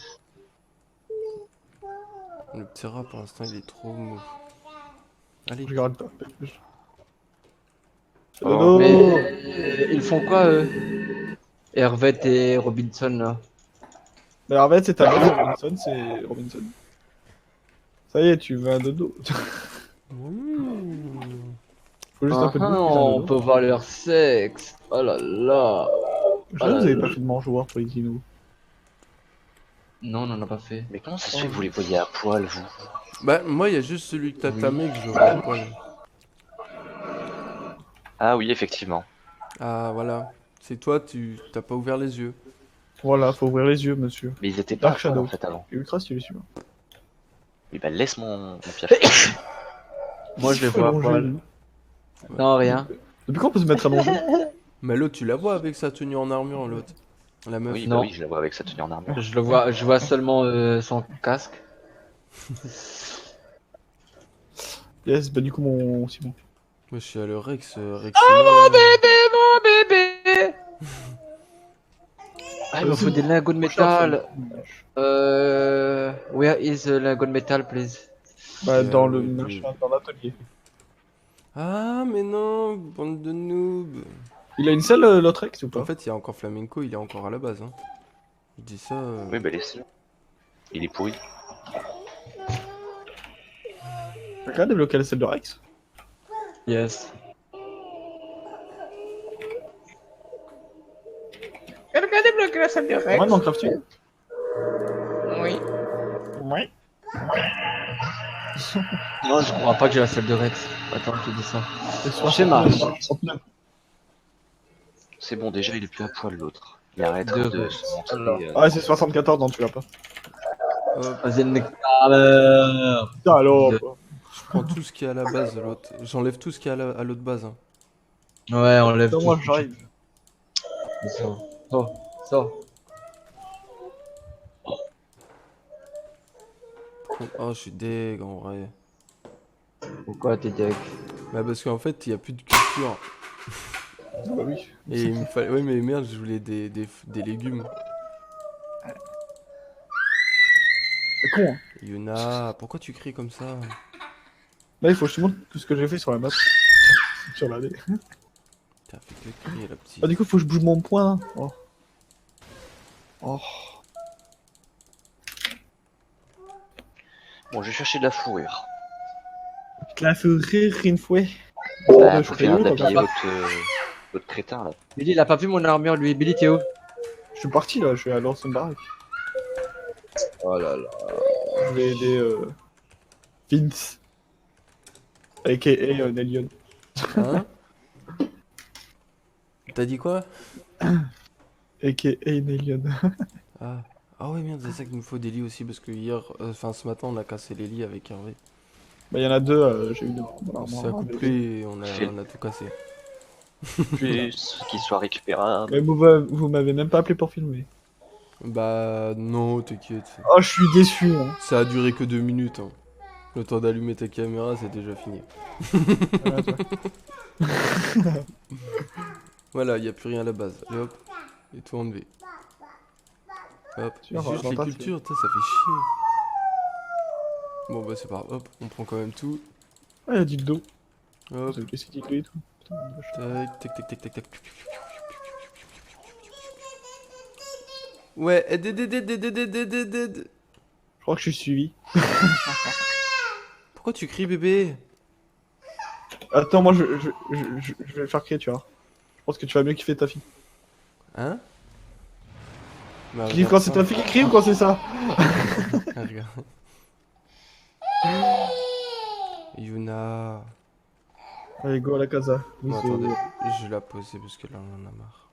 Le petit rat, pour l'instant, il est trop mou. Allez. Je regarde pas. Oh. Dodo. Mais ils font quoi eux? Hervé et Robinson là. Mais en fait, c'est ta meuf, Robinson, c'est Robinson. Ça y est, tu veux un dodo. Mmh. Faut juste un peu de bouffe, puis un On dodo. peut voir leur sexe. Oh là là. Je vous avez pas fait de mangeoire pour les dinos. Non, on en a pas fait. Mais comment ça se fait que vous les voyez à poil, vous? Bah, moi, il y a juste celui que t'as Oui. tamé que je vois à poil. Ah oui, effectivement. Ah, voilà. C'est toi, tu t'as pas ouvert les yeux. Voilà, faut ouvrir les yeux, monsieur. Mais ils étaient pas à Dark poil, Shadow. en fait, avant. Et ultra stylé celui-là. Mais bah, laisse mon piège. Moi je les Faut vois à allonger, poil. lui. Non, rien. Depuis quand on peut se mettre allongé? Mais l'autre, tu la vois avec sa tenue en armure, l'autre. La meuf. Oui, Non. bah oui, je la vois avec sa tenue en armure. Je vois seulement son casque. Yes, bah du coup, mon Simon. Moi, je suis à le Rex. Rex Mon bébé. Ah, il me faut des lingots de métal. Where is the lingot de métal, please? Bah, dans Euh, le oui, machin, dans l'atelier. Ah, mais non, bande de noobs. Il a une selle, l'autre ex ou pas? En fait, il y a encore Flamenco, il est encore à la base. Hein. Il dit ça. Oui, bah laisse-le. Il est pourri. T'as qu'à débloquer la selle de Rex? Yes. Ouais, dans Crafting? Oui. Ouais. Non, je crois pas que j'ai la salle de Rex. Attends, je te dis ça. C'est Schéma. 69. C'est bon, déjà, il est plus à poil, l'autre. Il arrête De de Rex. se montrer. Alors. Ah, c'est 74, non, tu l'as pas. Hop, Vas-y, le nectar. Putain, alors. De- je prends tout ce qui est à la base de l'autre. J'enlève tout ce qui est à l'autre base. Hein. Ouais, on lève Non, tout. moi, j'arrive. Ça. Oh, je suis deg en vrai. Pourquoi t'es deck? Bah, parce qu'en fait, il y a plus de culture. Bah oui. Et il me fallait. Ouais, mais merde, je voulais des légumes. C'est con, hein. Yuna, pourquoi tu cries comme ça? Là, il faut que je te montre tout ce que j'ai fait sur la map. Sur la D. T'as fait que crier, la petite. Ah, du coup, faut que je bouge mon poing. Oh. Oh. Bon, je vais chercher de la fourrure. Je la ferai une fois. Bah, je faut fais faire mieux, d'habiller quand votre crétin, là. Billy, il a pas vu mon armure, lui. Billy, t'es où? Je suis parti là, je vais à l'ancienne baraque. Oh là là. Je vais aider Vince. A.K.A. Nellion. Hein? T'as dit quoi? A.K.A. Nellion. Ah. Ah ouais, merde, c'est ça qu'il nous faut des lits aussi, parce que hier, enfin ce matin, on a cassé les lits avec Hervé. Bah, il y en a deux, j'ai eu deux. On s'est accouplé et on a tout cassé. Plus qu'il soit récupérable. Mais vous m'avez même pas appelé pour filmer. Bah non, t'inquiète. Oh, je suis déçu. Hein. Ça a duré que 2 minutes. Hein. Le temps d'allumer ta caméra, c'est déjà fini. Voilà, toi. Voilà, il n'y a plus rien à la base. Et hop, et tout enlevé. Hop, Tiens, juste on va les pas cultures, ça fait chier. Bon bah c'est pas grave, hop, on prend quand même tout. Ah, il y a dit le dos. Hop, Qu'est-ce qu'il dit et tout. Putain, vache. Tac, tac, tac, tac, tac, tac. Ouais, aide. Je crois que je suis suivi. Pourquoi tu cries, bébé? Attends, moi je vais le faire crier, tu vois. Je pense que tu vas mieux kiffer ta fille. Hein? Bah, Tu kiffes quand c'est ta fille qui crie ou quand c'est ça? Ah, regarde. Yuna. Allez, go à la casa. Bon, attendez, je vais la poser parce que là on en a marre.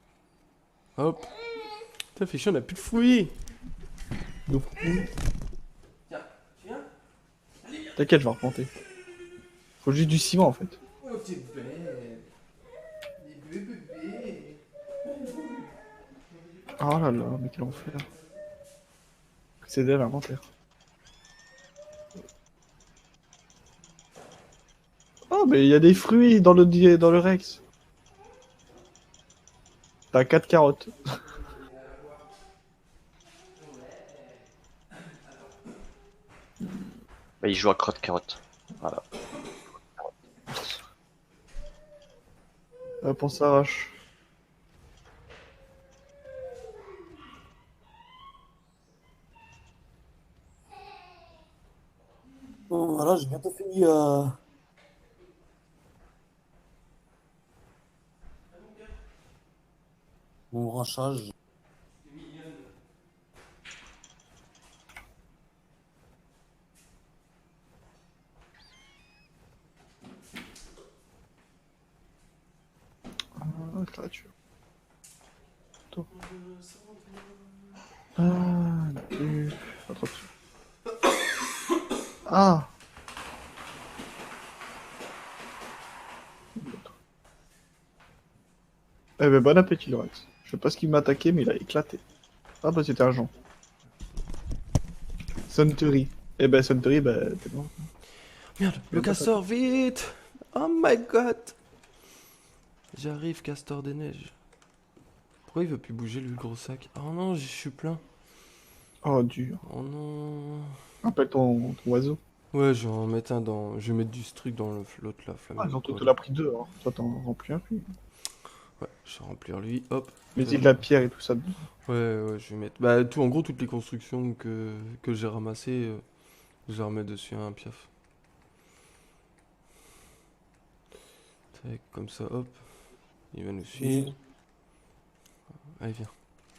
Hop. Putain, fait chier, on a plus de fruits. Donc, Tiens, tu viens? t'inquiète, je vais replanter. Faut juste du ciment en fait. Oh, t'es belle. Bébé. Oh là là, mais quel enfer. C'est d'elle l'inventaire. Oh, mais il y a des fruits dans le Rex. T'as 4 carottes. Bah, il joue à crotte carotte. Voilà. Hop, on s'arrache. Bon, voilà, j'ai bientôt fini. Mon branchage. Ah, créature. Attends. Ah, attrape. Ah. Eh ben, bon appétit, le Rex. Je sais pas ce qu'il m'a attaqué, mais il a éclaté. Ah bah c'était un Jean. Suntory. Eh ben Suntory, bah t'es mort. Merde, le castor, vite! Oh my god! J'arrive, castor des neiges. Pourquoi il veut plus bouger, lui, le gros sac? Oh non, je suis plein. Oh dur. Oh non. Rappelle ton oiseau. Ouais, je vais en mettre un dans. Je vais mettre du truc dans l'autre, la flamme. Ah, ils ont tout l'a pris deux, hein. Toi t'en remplis un plus. Ouais, je vais remplir lui, hop. Mais il y a de la pierre et tout ça. Ouais, je vais mettre. Bah, tout, en gros, toutes les constructions que j'ai ramassées, je vais remettre dessus un piaf. Tac, comme ça, hop. Il va nous suivre. Allez, viens.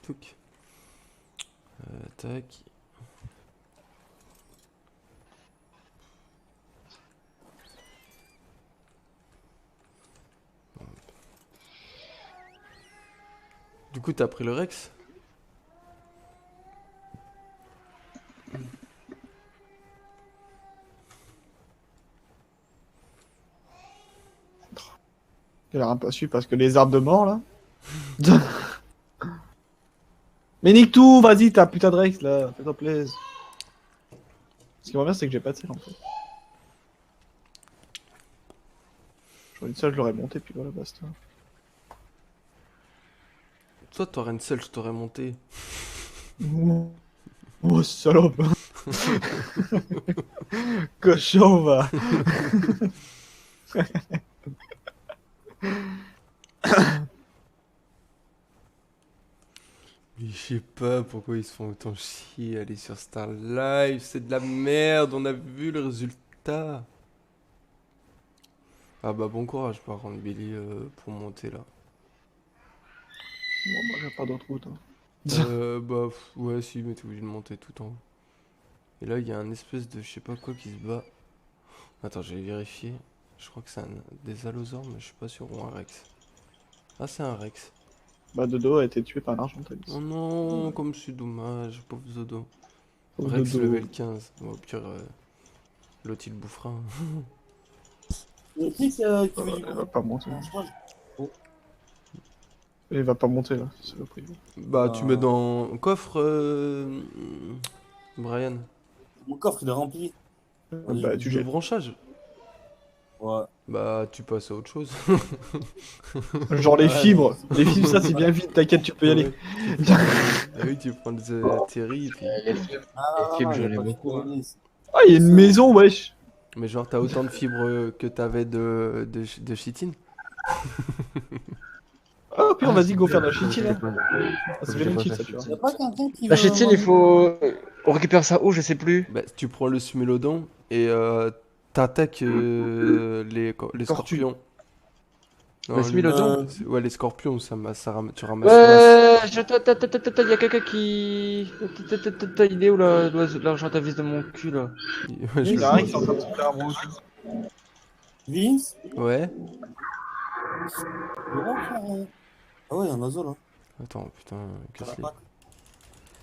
Touc. Tac. Du coup, t'as pris le Rex? Il a rien pas su parce que les arbres de mort là. Mais nique tout, vas-y, t'as putain de Rex là, fais-toi plaisir. Ce qui m'emmerde, c'est que j'ai pas de sel en fait. J'aurais dit ça, je l'aurais monté, puis voilà, basta. Toi, t'aurais une selle, je t'aurais monté. Oh, oh salope. Cochon, va. Mais je sais pas pourquoi ils se font autant chier, aller sur Star Live, c'est de la merde, on a vu le résultat. Ah bah bon courage par contre Billy pour monter là. Bon, bah, j'ai pas d'autre route. Hein. Ouais si mais t'es obligé de monter tout en haut. Et là il y a un espèce de je sais pas quoi qui se bat. Attends je vais vérifier. Je crois que c'est des allosaures mais je suis pas sûr ou un Rex. Ah c'est un Rex. Bah, Dodo a été tué par un Argentalis. Oh non comme c'est dommage pauvre Zodo. Pauvre Rex Dodo. level 15. Bon, au pire l'autre il bouffera. Le truc, qui veut Il du va pas monter. branchage. Il va pas monter là, c'est le prix. Bah tu mets dans coffre Brian. Mon coffre, il est rempli. Bah, tu Le jettes. branchage. Ouais. Bah tu passes à autre chose. Genre les Ouais, fibres. Les fibres, ça c'est bien vite, t'inquiète, tu peux y aller. Ouais. Ah oui, tu prends des terry et puis... Les fibres, Ah, fibres, il y j'en a ai pas de beaucoup, hein. police. Ah, il y a une maison, wesh. Mais genre t'as autant de fibres que t'avais de chitine. Ah, puis on vas-y, go faire de la Faut que chitine. je Hein. dépose. Ah, Faut c'est que je bien dépose utile la ça, tu vois. Y'a pas quelqu'un qui La veut chétine, il faut. On récupère ça où? Je sais plus. Bah, tu prends le smélodon et t'attaques les Tortue. scorpions. Le Non, smélodon? ouais, les scorpions, tu ramasses Ouais, il y a quelqu'un qui. Il est où l'argent à vis de mon cul là? Ouais, je Il y le a vois rien qui est en train de aussi. se faire un bro. Vince? Ouais. Gros frère. Ah ouais, y'a un oiseau là. Attends, putain, Ça qu'est-ce qu'il l'attaque.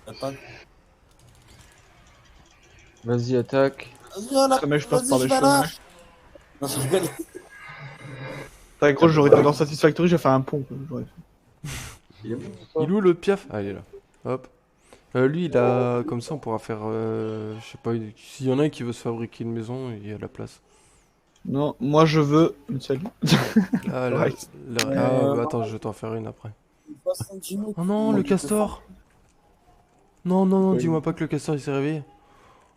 Attaque. Vas-y, attaque. Vas-y, voilà. Ça, mais je passe Vas-y, par je les vais cheveux. là. Non, je rigole. T'as gros, j'aurais été dans Satisfactory, j'ai fait un pont. Quoi. Il est où le piaf? Ah, il est là. Hop. Lui, il a. Comme ça, on pourra faire. Je sais pas, s'il y en a un qui veut se fabriquer une maison, il y a la place. Non, moi je veux une salle. Ah, Ouais. bah, attends, je vais t'en faire une après. 70 minutes. Oh non, le castor! Non, non, non, dis-moi pas que le castor il s'est réveillé.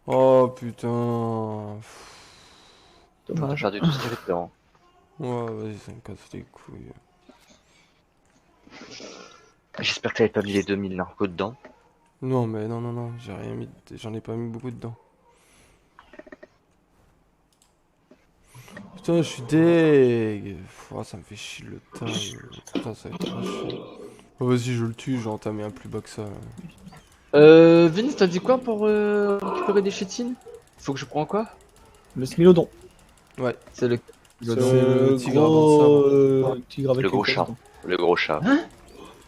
Oh putain. T'as Dommage. perdu tout ce qu'il y avait dedans. Ouais, vas-y, ça me casse les couilles. J'espère que t'avais pas mis les 2000 narcos dedans. Non, mais non, non, non, j'ai rien mis. J'en ai pas mis beaucoup dedans. Putain, je suis deg. Oh, ça me fait chier le tas. Putain, ça va être trop chiant. Oh, vas-y, je le tue, j'ai entamé un plus bas que ça. Vince, t'as dit quoi pour récupérer des chétines? Faut que je prends quoi? Le Smilodon. Ouais, C'est le. C'est le tigre gros dans tigre avec Le les gros grosses chat. dents. Le gros chat.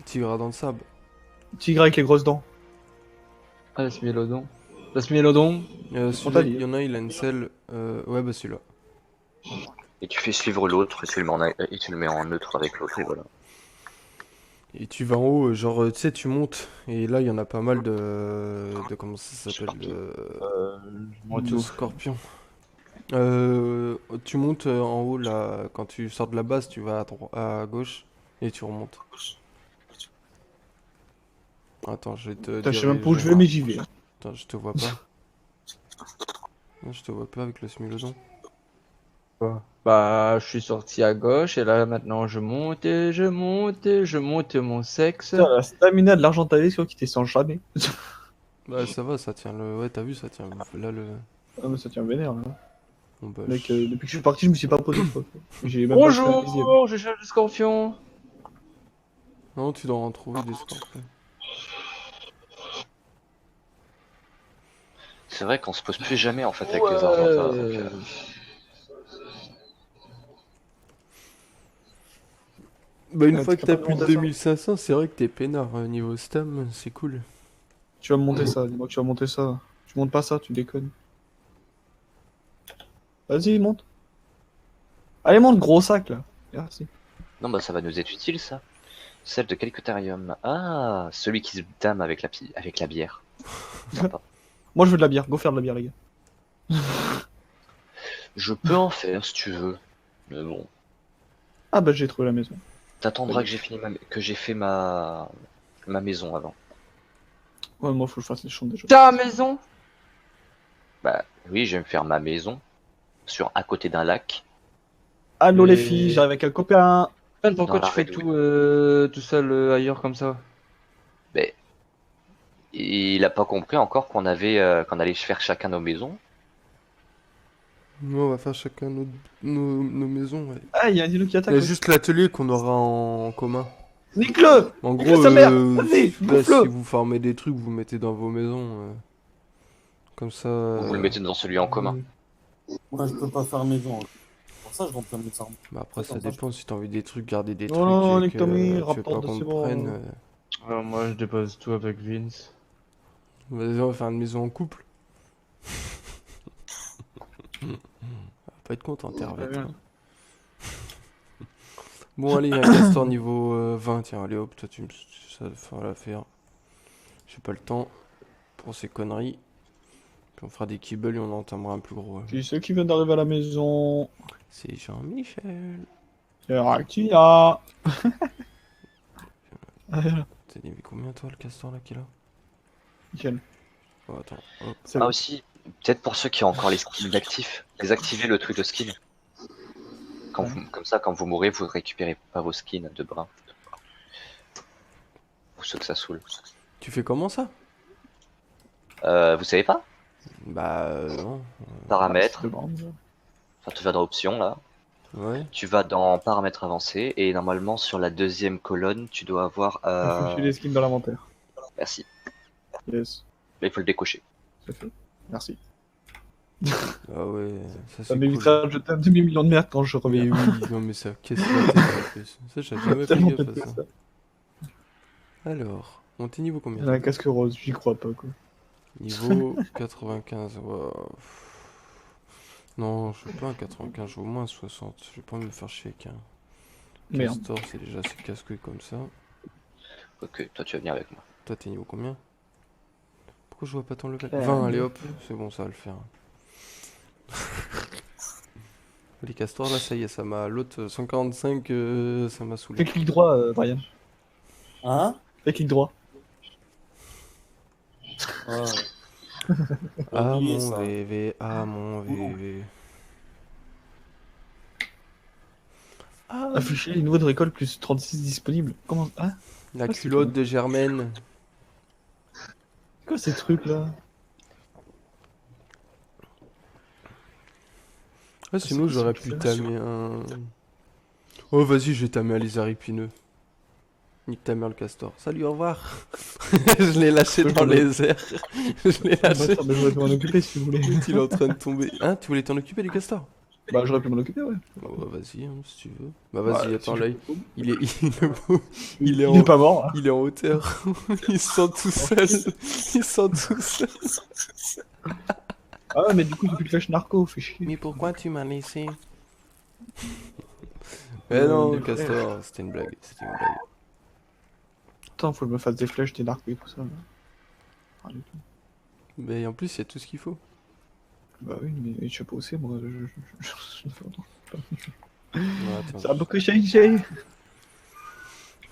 tigre dans le sable. Tigre avec les grosses dents. Ah, le smélodon. Le smélodon. Celui-là, dit. il y en a, il a une selle. Ouais, bah celui-là. Et tu fais suivre l'autre et tu le mets et tu le mets en neutre avec l'autre et voilà. Et tu vas en haut, genre, tu sais, tu montes. Et là, il y en a pas mal de comment ça s'appelle? De scorpions. Tu montes en haut, là. Quand tu sors de la base, tu vas à gauche. Et tu remontes. Attends, je vais te Putain, je sais dire. même pas où je vais, mais j'y vais. Attends, je te vois pas. Non, je te vois pas avec le smilodon. Bah, je suis sorti à gauche et là maintenant je monte et je monte et je monte mon sexe. Putain, la stamina de l'argent taillé, c'est quoi qui descend jamais. Bah, ça va, ça tient le. Ouais, t'as vu, ça tient. Là, le. Ah, mais ça tient vénère là. Bon, bah, Mec, depuis que je suis parti, je me suis pas posé de fois. J'ai même pas fait un dixième. Bonjour, je cherche le scorpion. Non, tu dois en trouver des scorpions. C'est vrai qu'on se pose plus jamais en fait avec les argentas. Donc, Bah, une Ouais, fois t'es que t'as capable de plus de monter ça 2500, c'est vrai que t'es peinard. Niveau stam, c'est cool. Tu vas me monter ça, dis-moi que tu vas monter ça. Tu montes pas ça, tu déconnes. Vas-y, monte. Allez, monte, gros sac là. Merci. Non, bah ça va nous être utile ça. Celle de Calicotarium. Ah, celui qui se dame avec avec la bière. Sympa. Moi, je veux de la bière. Go faire de la bière, les gars. Je peux en faire si tu veux. Mais bon, Ah bah, j'ai trouvé la maison. t'attendras que j'ai fait ma maison avant. Ouais, moi, faut que je fasse les champs déjà. Ta maison. Bah oui, je vais me faire ma maison à côté d'un lac. Allô, les Mais- filles, j'arrive avec un copain. Pourquoi Dans tu fais la tout seul ailleurs comme ça? Mais il a pas compris encore qu'on allait faire chacun nos maisons. Nous, on va faire chacun nos maisons, ouais. Ah, il y a un dino qui Il attaque. y a ouais. juste l'atelier qu'on aura en commun. Nique-le. En Nique-le gros, sa mère. Vas-y, là, bouffe-le. si vous farmez des trucs, vous mettez dans vos maisons. Comme ça. Vous le mettez dans celui en commun. Moi, je peux pas faire maison. Hein. Pour ça, je remplis mes armes. Bah après, ça Comme ça, dépend si t'as envie des trucs, garder des Non, trucs. non, et nique que ta mère, tu veux rapporte pas de qu'on c'est te bon. prenne. Alors moi je dépose tout avec Vince. Vas-y, on va faire une maison en couple. On va pas être content, t'es Hervé, toi. Bon, allez, un castor niveau 20. Tiens, allez hop, toi, ça va la faire. J'ai pas le temps pour ces conneries. Puis on fera des kibbles et on entamera un plus gros. Qui c'est qui vient d'arriver à la maison? C'est Jean-Michel. C'est Raktia. Allez, là, T'as mis combien, toi, le castor là qu'il a? nickel. Oh, attends, hop. C'est Ah bon. aussi, peut-être pour ceux qui ont encore les skins d'actifs, désactiver le truc de skin. Comme ça, quand vous mourrez, vous récupérez pas vos skins de brun. Pour ceux que ça saoule. Tu fais comment ça? Vous savez pas? Bah, non. Paramètres, De bande. enfin tu vas dans options là, Ouais. tu vas dans paramètres avancés et normalement sur la deuxième colonne tu dois avoir Il faut que tu aies les skins dans l'inventaire. merci. Yes, Là il faut le décocher. c'est fait. Merci. Ah ouais, ça Ça c'est cool. m'évitera de jeter un demi-million de merde quand je Mais reviens. oui, non mais ça casse la tête en plus. Ça j'ai jamais fait Tellement gaffe pété, à ça. ça. Alors, on t'es niveau Il combien? y a un casque rose, j'y crois pas quoi. Niveau 95. Wow. Non, je veux pas un 95, je veux au moins un 60. Je vais pas me faire chier avec un Merde. Castor, c'est déjà assez casse-couille comme ça. Ok, toi tu vas venir avec moi. Toi t'es niveau combien? Pourquoi je vois pas ton level? Euh, 20, allez hop, c'est bon, ça va le faire. Les castors là, ça y est, ça m'a. L'autre 145, ça m'a Fais saoulé. clic droit, Brian. Hein? Fais clic droit. Ouais. Ah oublié mon ça. VV, ah mon VV. Ah, Afficher les niveaux de récolte plus 36 disponibles. Comment. Ah, la Ah, c'est culotte cool. de Germaine. c'est quoi ces trucs là? Ah, sinon quoi, j'aurais c'est pu une tamer un. Oh, vas-y, je vais tamer un lézard épineux. Nique ta mère le castor. Salut, au revoir. Je l'ai lâché dans les airs. Je l'ai Ah, lâché. bah, j'aurais pu m'en occuper si vous voulez. Il est en train de tomber. Hein, tu voulais t'en occuper du castor? Bah, j'aurais pu m'en occuper, ouais. Bah, vas-y, hein, si tu veux. Bah vas-y, Ouais, attends si là, je- il est, Il est est en, pas mort. Hein. il est en hauteur. Il se sent tout seul. Il se sent tout seul. Ah ouais, mais du coup, j'ai plus de flèche narco, fait chier. Mais pourquoi tu m'as laissé? Mais non, des castor, c'était une blague. C'était une blague. Attends, faut que je me fasse des flèches, des narcos et tout ça. là. Rien du tout. Mais en plus, il y a tout ce qu'il faut. Bah oui, mais je sais pas où c'est, moi. Je fais longtemps. Ouais, attends, Ça a beaucoup changé. Oh, Ça,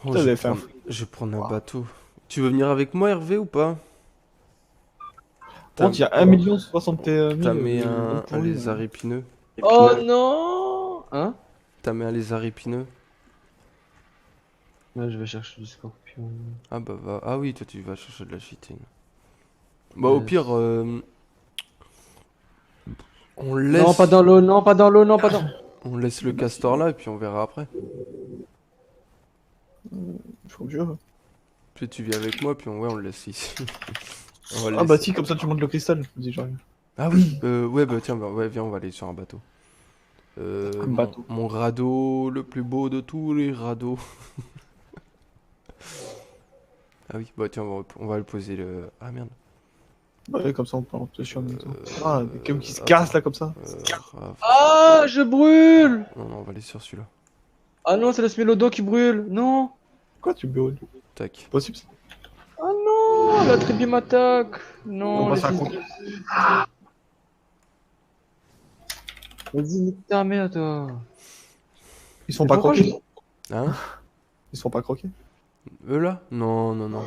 je, vous vais avez fait un prendre, je vais prendre un bateau. Tu veux venir avec moi, Hervé, ou pas? Par contre, il y a 1 061 000. T'as mis un lézard épineux. Oh non! Hein? T'as mis un lézard épineux. Ouais, je vais chercher du scorpion. Ah bah va. Ah oui, toi tu vas chercher de la chitine. Bah au Yes. pire, on laisse. Non, pas dans l'eau, non, pas dans l'eau, non, pas dans. On laisse le castor là et puis on verra après. Faut que je... Puis tu viens avec moi puis on le laisse ici. On va le Ah bah laisser. si, comme ça tu montes le cristal. Vas-y, j'arrive. Ah oui. Ouais bah tiens, ouais viens on va aller sur un bateau. Un Mon- bateau. Mon radeau, le plus beau de tous les radeaux. Ah oui, bah tiens on va le poser le. Ah merde. Ouais, comme ça on peut en pêcher en même temps. Ah, des câbles qui se cassent là comme ça. Raph. Ah, je brûle! Non, non, on va aller sur celui-là. Ah non, c'est le smélodo qui brûle. Non! Quoi, tu brûles? Tac. Possible ça. Ah non, la tribu m'attaque. Non, On va les se fils raconter. de- Vas-y, nique ta mère, toi. Ils se font Mais pas pourquoi croquer. Hein? Ils se font pas croquer. Eux là? Non, non, non.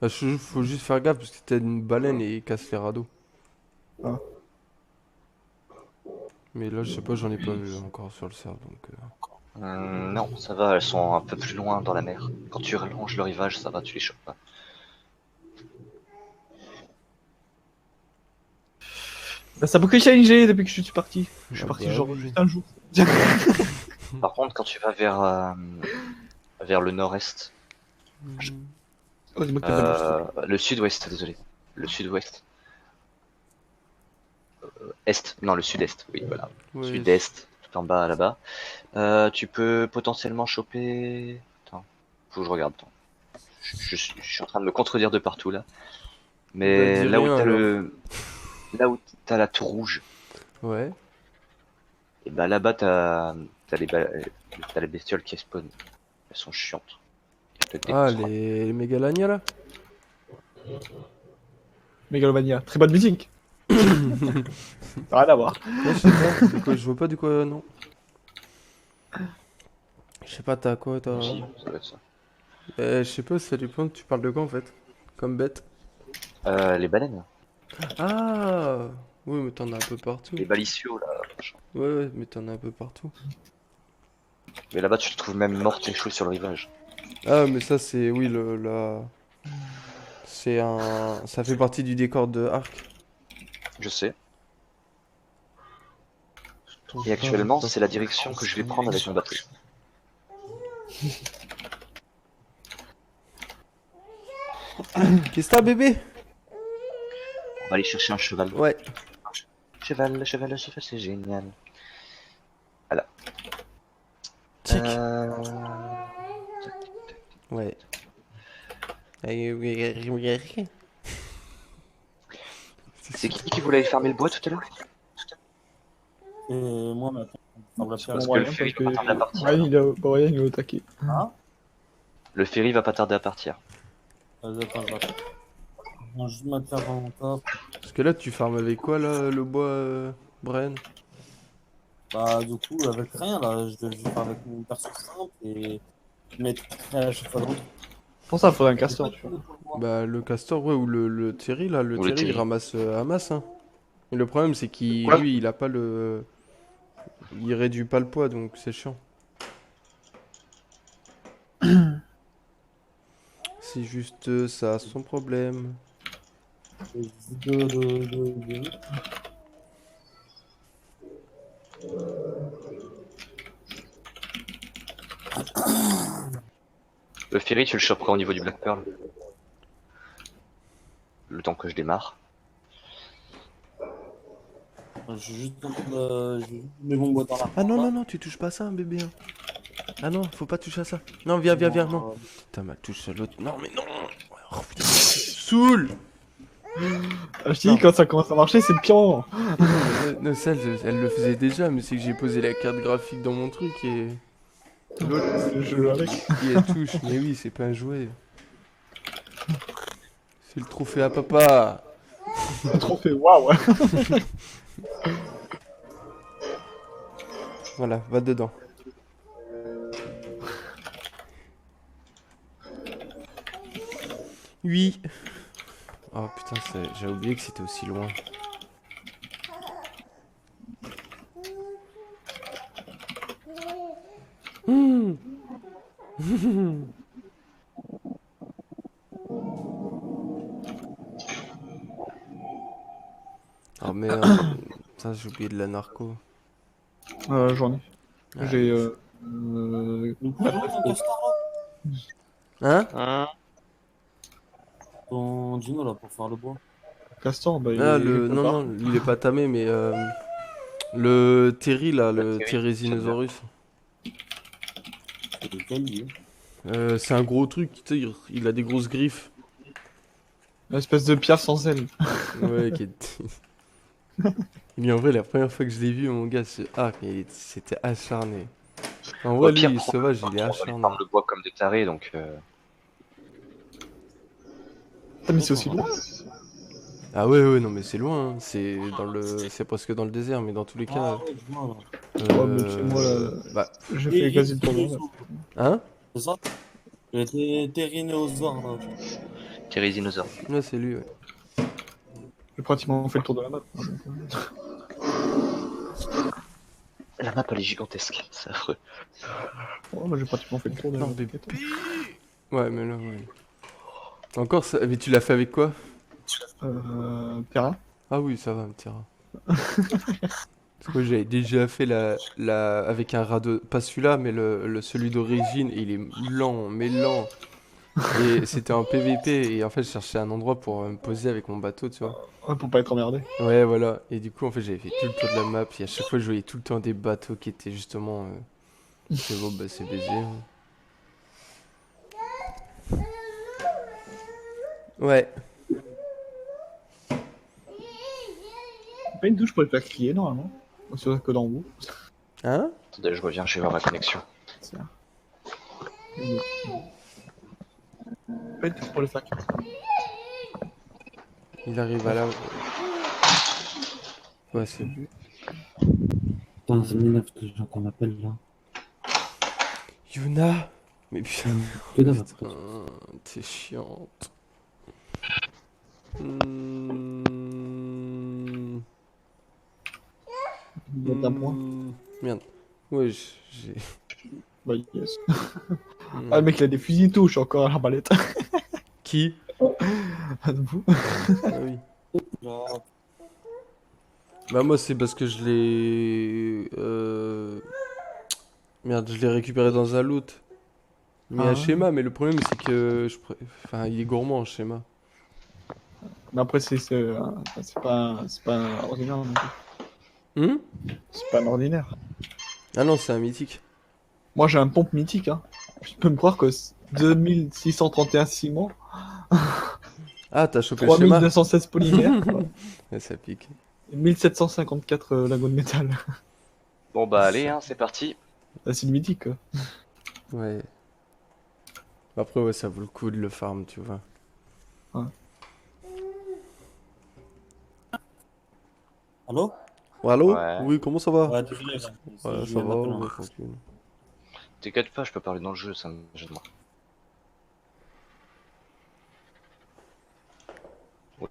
Bah, faut juste faire gaffe parce que t'as une baleine et il casse les radeaux. Ah. Mais là, je sais pas, j'en ai pas vu encore sur le serve donc. Non, ça va, elles sont un peu plus loin dans la mer. Quand tu rallonges le rivage, ça va, tu les chopes pas. Bah, ça a beaucoup changé depuis que je suis parti. Je suis Ah parti bah genre oui. juste un jour. Par contre, quand tu vas vers le nord-est, Oh, dis-moi que t'as pas de boost. le sud-ouest, désolé, le sud-ouest, est, non le sud-est, oui voilà, Ouais, sud-est, tout en bas là-bas, tu peux potentiellement choper. Attends, faut que je regarde. Attends. Je suis en train de me contredire de partout là, mais Bah, dis là où rien, t'as alors. là où t'as la tour rouge, Ouais. et bah là-bas t'as les bestioles qui spawnent, elles sont chiantes. Elles te Ah, défonceront. les Mégalania là? Megalovania. Très bonne musique. Rien à voir. Ouais, je sais pas. C'est quoi, je vois pas du quoi, non. Je sais pas, t'as quoi, t'as. Si, ça doit être ça. Je sais pas, ça dépend, tu parles de quoi en fait? Comme bête. Les baleines, Ah! Oui, mais t'en as un peu partout. les balicios là. Ouais, ouais, mais t'en as un peu partout. Mais là-bas, tu te trouves même morte échouée sur le rivage. Ah, mais ça, c'est. Oui, c'est ça fait partie du décor de Ark. Je sais. Et actuellement, c'est la direction que je vais prendre avec mon bateau. Qu'est-ce que t'as, bébé? On va aller chercher un cheval. Ouais. Cheval, cheval, cheval, c'est génial. Voilà. Tic. Euh... Ouais. C'est qui voulait aller fermer le bois tout à l'heure? Et moi, maintenant, ça me C'est rappelle. Parce bon, que le Ryan, ferry parce va pas tarder à que partir. Ryan, il est au taquet. Hein? Le ferry va pas tarder à partir. Vas-y, attends, je rappelle. Je vais juste mettre la dans mon top. Parce que là, tu farmes avec quoi, là, le bois, Brian? Bah, du coup, avec rien, là, je vais faire avec mon perso simple et mettre à chaque fois dans le truc. Pour ça, il faudrait un castor, tu vois. Bah, le castor, ouais, ou le Terry, là. Le Ou le Terry, il Terry. ramasse à masse, hein. Et le problème, c'est qu'il, Quoi? lui, il a pas le. Il réduit pas le poids, donc c'est chiant. C'est juste ça, son problème. De- Le ferry, tu le choperas au niveau du Black Pearl. Le temps que je démarre. Je suis juste en train de. Je mets mon bois dans la Ah non, là. non, non, tu touches pas à ça, hein, bébé, hein. Ah non, faut pas toucher à ça. Non, viens, viens, viens, non. Putain, ma touche à l'autre. Non, mais non. Oh, putain, saoule. Ah, je t'ai dit, quand ça commence à marcher, c'est le pire moment. Non, ça, elle le faisait déjà, mais c'est que j'ai posé la carte graphique dans mon truc et. L'autre, je joue avec. Et elle touche. Mais oui, c'est pas un jouet. C'est le trophée à papa. Trop fait, waouh. Voilà, va dedans. Oui. Oh putain, j'ai oublié que c'était aussi loin. Hmm. Oh merde, ça j'ai oublié de la narco. J'en ai. Ah, J'ai. Donc, ouais, ton castor, Hein? Hein? ton dino là pour faire le bois. Castor, bah, il Ah est le. quelque Non, part. non, il est pas tamé, mais le Terry là, le Terry, Therizinosaurus. C'est lequel lui? C'est un gros truc, tu sais, il a des grosses griffes. Une espèce de pierre sans aile. Ouais, qui est. Mais en vrai, la première fois que je l'ai vu, mon gars, c'était acharné. En vrai, Au pire, lui, prends- sauvage, il est on va aller acharné. farm le bois comme des tarés, donc... Putain, mais c'est aussi loin. Ah ouais, ouais, non, mais c'est loin, hein. C'est presque dans le désert, mais dans tous les Ah, cas. ouais, je vois là. Oh, mais tu sais, moi, là, Bah, j'ai fait quasi le tour de monde. hein? C'est ça? Il était Tyrannosaure là. Therizinosaure. Ouais, c'est lui, ouais. J'ai pratiquement fait le tour de la map. La map, elle est gigantesque, c'est affreux. Oh, bah, j'ai pratiquement fait le tour de la Non, map. bébé. Ouais, mais là, ouais. Encore ça. Mais tu l'as fait avec quoi? Terra. Ah oui, ça va, un petit rat. Parce que j'avais déjà fait avec un radeau, pas celui-là, mais celui d'origine, et il est lent, mais lent. Et c'était en PVP, et en fait, je cherchais un endroit pour me poser avec mon bateau, tu vois. Ouais, pour pas être emmerdé. Ouais, voilà. Et du coup, en fait, j'avais fait tout le tour de la map, et à chaque fois, je voyais tout le temps des bateaux qui étaient justement. C'est bon, bah, c'est baisé, hein. Ouais. Pas une douche pour les faire crier normalement. C'est vrai que dans vous. Hein? Attendez, je reviens, je vais voir ma connexion. Pas une douche pour les faire crier. Il arrive à la. Ouais, c'est. Putain, c'est m'énerve que les gens qu'on m'appelle là. Yuna! Mais putain, Que dalle. putain, t'es chiante. D'un point. Merde. Ouais, j'ai. Bah, yes. Hmm. Ah, le mec, il a des fusils et tout, je suis encore à l'arbalète. Qui? Ah, de vous. Ah oui. Genre, Bah moi c'est parce que je l'ai... Merde, je l'ai récupéré dans un loot. Mais Ah à ouais. schéma, mais le problème c'est que... Enfin, il est gourmand, schéma. Mais après, c'est pas un ordinaire non plus. Hmm. C'est pas un ordinaire. Ah non, c'est un mythique. Moi, j'ai un pompe mythique, hein. Tu peux me croire que 2631 ciment, Ah, t'as chopé le schéma? 3216 polymères, quoi, Ouais, ça pique. et 1754 lingots de métal. Bon bah allez, hein, c'est parti. Là, c'est le mythique, quoi. Ouais. Après, ouais, ça vaut le coup de le farm, tu vois. allô? Oh, allô? Ouais. Oui, comment ça va? Ouais, désolé, Ouais, je ça viens va, d'appeler, ouais, hein. tranquille. T'inquiète pas, je peux parler dans le jeu, ça me gêne moi.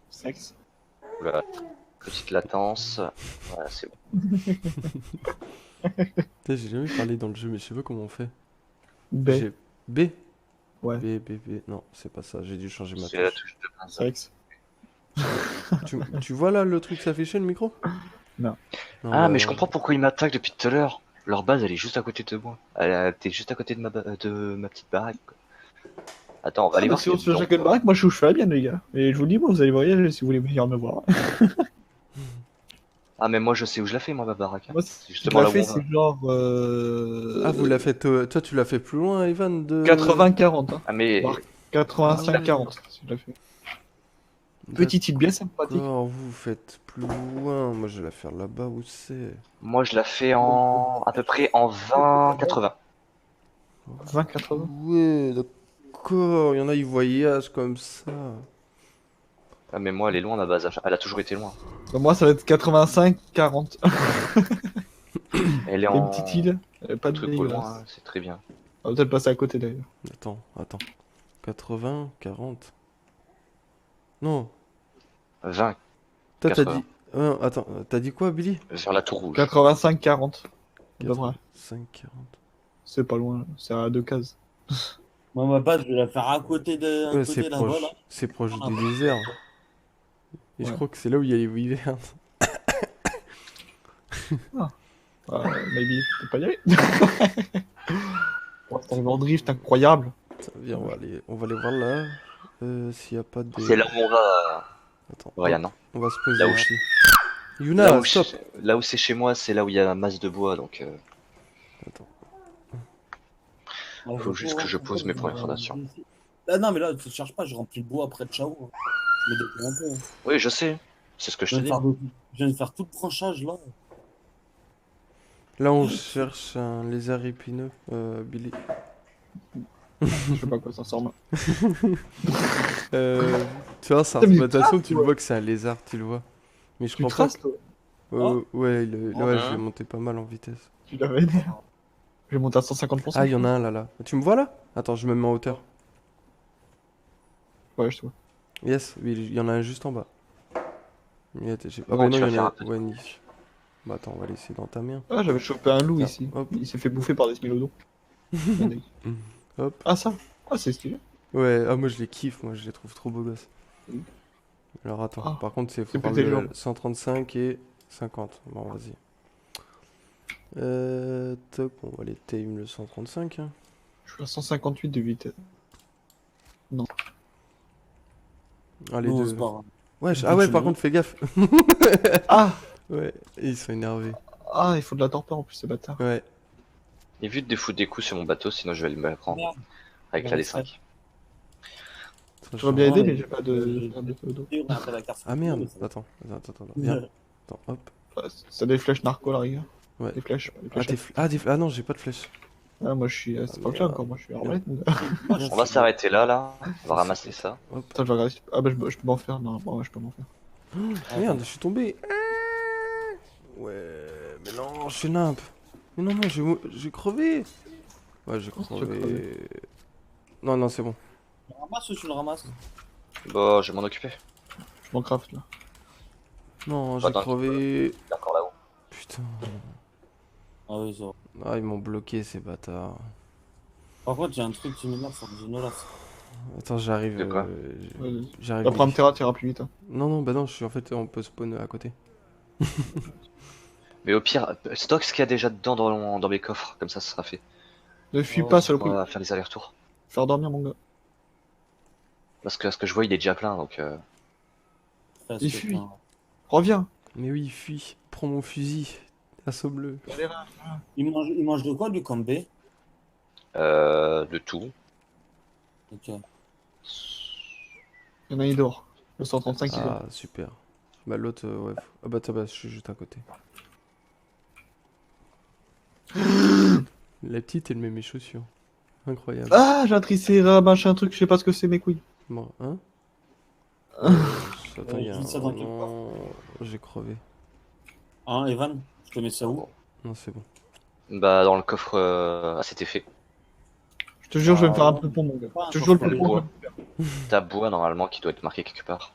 Sexe. Oula, petite latence. Voilà, c'est bon. Putain, j'ai jamais parlé dans le jeu, mais je sais pas comment on fait. B. J'ai... B? Ouais, B. Non, c'est pas ça, j'ai dû changer ma C'est la touche. touche de base. sexe. Tu vois là le truc s'afficher, le micro? Non. Non, Ah, bah, mais je comprends pourquoi ils m'attaquent depuis tout à l'heure. Leur base, elle est juste à côté de moi. Elle était juste à côté de ma petite baraque, quoi. Attends, on va Ah, aller bah, voir si on s'il y se a fait des chacun gens. une baraque, moi, je suis où je fais la bien, les gars. Et je vous dis, moi, vous allez voyager si vous voulez venir me voir. Ah, mais moi, je sais où je la fais, moi, ma baraque, hein. Moi, C'est ce que justement je là la où fais, on va. c'est genre. Ah, vous l'avez fait... Toi, tu l'as fait plus loin, Ivan, de... 80-40, hein. Ah, mais Voire Ah 85-40, si je la fais. Petite île bien sympathique. D'accord, vous faites plus loin. Moi, je vais la faire là-bas, où c'est? moi, je la fais en à peu près en 20-80. 20-80. Ouais, d'accord. Il y en a, ils voyagent comme ça. Ah, mais moi, elle est loin, ma base. Elle a toujours été loin. Bah, moi, ça va être 85-40. Elle est Et une petite en île, pas de truc au loin, hein, dégueulasse. c'est très bien. On va peut-être passer à côté d'ailleurs. Attends. 80, 40. Non. 20, Toi, t'as 80. dit... attends, t'as dit quoi, Billy? Vers la tour rouge. 85-40. À peu près. 5, 40. C'est pas loin, c'est à 2 cases. Moi, ma base, je vais la faire à côté de, Ouais, c'est là-bas, proche. là. C'est proche Ah, du désert. Et je Ouais. crois que c'est là où il y a les wyverns. Maybe, je peux pas y aller. Oh, t'arrives en drift incroyable. Ça, viens, on va aller voir là. S'il y a pas des... C'est là où on va, Attends, Ryan, hop, non? on va se poser Là où ici. Yuna, stop! là où c'est chez moi, c'est là où il y a la masse de bois, donc Attends. Ouais, faut je juste cours, que je hein, pose mes premières fondations. Ah non, mais là, je cherche pas, je remplis le bois après de Chao. Je me découvre un peu. Oui, je sais. C'est ce que je Je te viens, dis. je viens de faire tout le branchage là. Là, on cherche un lézard épineux, Billy. Je sais pas quoi ça ressemble. Tu vois, sa Putain, mais il représentation, trace, tu le ouais. vois que c'est un lézard, tu le vois. Mais je Tu crois pas traces, toi. ouais, ouais, je hein. vais monter pas mal en vitesse. Tu l'as vénère. Je vais monter à 150%. Ah, il y en a un là. Tu me vois là? Attends, je me mets en hauteur. Ouais, je te vois. Yes, oui, il y en a un juste en bas. Ah Non, bah non, tu il vas y en faire a un peu de ouais, niche. Bah attends, on va laisser d'entamer un. Ah, j'avais chopé un loup Tiens, ici. hop. Il s'est fait bouffer par des smilodons. Regardez. Hop. Ah, ça. Ah, c'est stylé. Ouais, moi je les kiffe, moi je les trouve trop beaux gosses. Mm. Alors attends, Ah, par contre, faut c'est prendre pété le le genre. 135 et 50. Bon, vas-y. Toc, on va aller tame le 135. Hein. Je suis à 158 de vitesse. Allez, Non, deux. c'est pas grave. Ouais, Vu ah que ouais, tu par l'as. contre, fais gaffe. Ah, Ouais, ils sont énervés. ah, il faut de la torpeur en plus, ces bâtards. Ouais. Évite de foutre des coups sur mon bateau, sinon je vais me prendre Merde. avec la D5. J'aurais bien Non, aidé, mais- mais j'ai pas de d'eau. Et on a fait la carte. Ah merde, attends, viens. Attends, hop. Ça des flèches narco, la rigueur. Ouais. Des flèches. Des Ah, flèches. ah non, j'ai pas de flèche. Ah, moi je suis. C'est pas le cas encore, moi je suis arbalète. mon gars. On va s'arrêter là. On va ramasser ça. Hop. Attends, je vais regarder. Ah, bah je peux m'en faire. Non, bon, ouais, je peux m'en faire. Merde, je suis tombé. Ouais, mais non, je suis nimp. Mais non, j'ai crevé. Ouais, j'ai Comment tu as crevé. crevé Non, c'est bon. Tu le ramasses ou tu le ramasses? Bon, je vais m'en occuper. Je m'en craft là. Non, j'ai Attends, crevé. Il est encore là-haut. Putain. Ah oui, ça va. Ah, ils m'ont bloqué ces bâtards. Par contre, il y a un truc similaire sur le Genolas. Attends, j'arrive. De quoi J'arrive. Après, Terra, t'iras plus vite. Hein. Non, non, bah non, je suis en fait, on peut spawn à côté. Mais au pire, stock ce qu'il y a déjà dedans dans mes coffres, comme ça sera fait. Ne fuis Oh, pas, saloperie. On va faire les allers-retours. Faire dormir, mon gars. Parce que ce que je vois, il est déjà plein, donc Presque Il fuit. plein. Reviens. Mais oui, fuis. Prends mon fusil. Assaut bleu. Il mange de quoi, lui, comme B? de tout. Ok. Il y en a, il dort. Le 135, il dort. Ah, super. Bah, l'autre, ouais. Ah, bah, je suis juste à côté. La petite, elle met mes chaussures. Incroyable. Ah, j'ai un tricéra, machin, truc, je sais pas ce que c'est, mes couilles. Bon, hein Attends, Ouais, il y a je dis ça un... dans quel Non, j'ai crevé. Hein, Evan? Je te mets ça où? Non, c'est bon. Bah, dans le coffre à cet effet. Je te jure, je vais me faire un peupon, mon gars. Pas un Je te jure, le coffre peupon. bois. T'as bois normalement qui doit être marqué quelque part.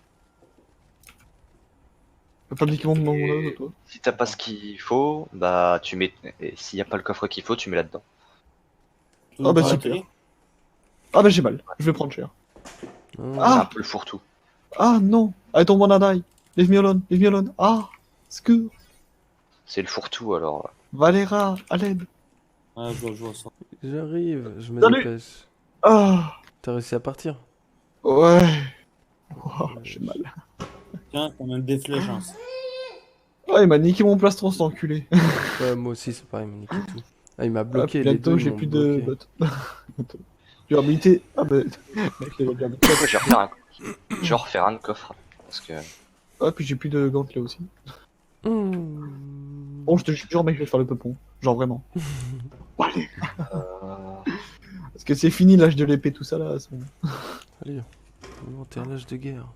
T'as pas dit qu'il monte mon gars, toi. Si t'as pas ce qu'il faut, bah tu mets. Et s'il y a pas le coffre qu'il faut, tu mets là-dedans. Ah bah, Pas la super. clé? Ah bah, j'ai mal. Je vais prendre cher. C'est Ah. un peu le fourre-tout. Ah non. Allez, tombe en adaille. Leave me alone, leave me alone. Ah. Skur. C'est le fourre-tout alors. Valera, à l'aide. Ouais, je vois ça. J'arrive, je me Salut. dépêche. Ah. T'as réussi à partir? Ouais. Oh, j'ai mal. Tiens, quand même des flèches, hein. Ah, il m'a niqué mon plastron, cet enculé. Ouais, moi aussi, c'est pareil, il m'a niqué tout. Ah, il m'a Ah, bloqué, les bientôt, deux, j'ai ils m'ont plus de bloqué. bottes. Durabilité. Ah bah. Mec, les gars. Je vais refaire un de coffre. Parce que. Ah, puis j'ai plus de gantelets aussi. Mmh. Bon, je te jure, mec, je vais faire le peupon. Genre vraiment. Allez. euh, Parce que c'est fini l'âge de l'épée, tout ça là. Allez, inventer un âge de guerre.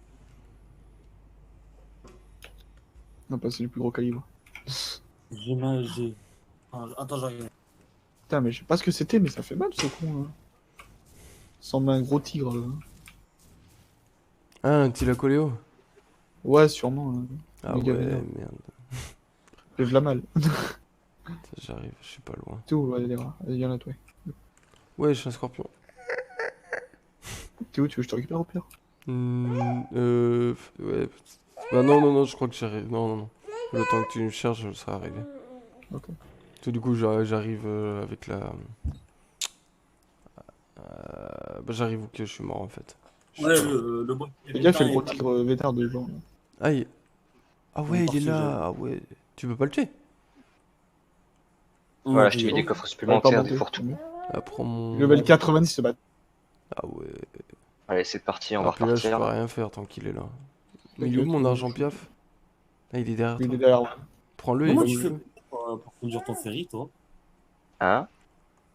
On a passé le plus gros calibre. J'ai mal, j'ai. Attends, j'arrive. Putain, mais je sais pas ce que c'était, mais ça fait mal ce con. Hein. Ça semble un gros tigre. Là. Ah, un petit lacoléo? Ouais, sûrement. Hein. Ah Méga ouais, vénère. merde. Fait v'là mal. J'arrive, je suis pas loin. T'es où, ouais, les rats? Il y en a, toi. Ouais, je suis un scorpion. T'es où? Tu veux que je te récupère au pire? Ouais. Bah non, non, non, je crois que j'arrive. Non, non, non. Le temps que tu me cherches, je serai arrivé. Ok. Tout du coup, j'arrive avec la... bah j'arrive où que je suis mort en fait. Ouais, le bois. Les gars, fait le gros tigre vétard de genre. Là. Aïe. Ah ouais, il est parti, là. Ah ouais. Tu peux pas le tuer? Voilà, je t'ai mis des coffres Ouais, pas supplémentaires, des monté. fourre-tout. Ah, prends mon... Level 90 se bat. Ah ouais. Allez, c'est parti, on va Ah, puis là, je peux repartir. rien faire tant qu'il est là. Mais il est où mon argent piaf? Ah, il est derrière Il toi. est derrière. Ouais. Prends-le et Comment il tu va fais bouger. pour conduire ton ferry, toi? Hein?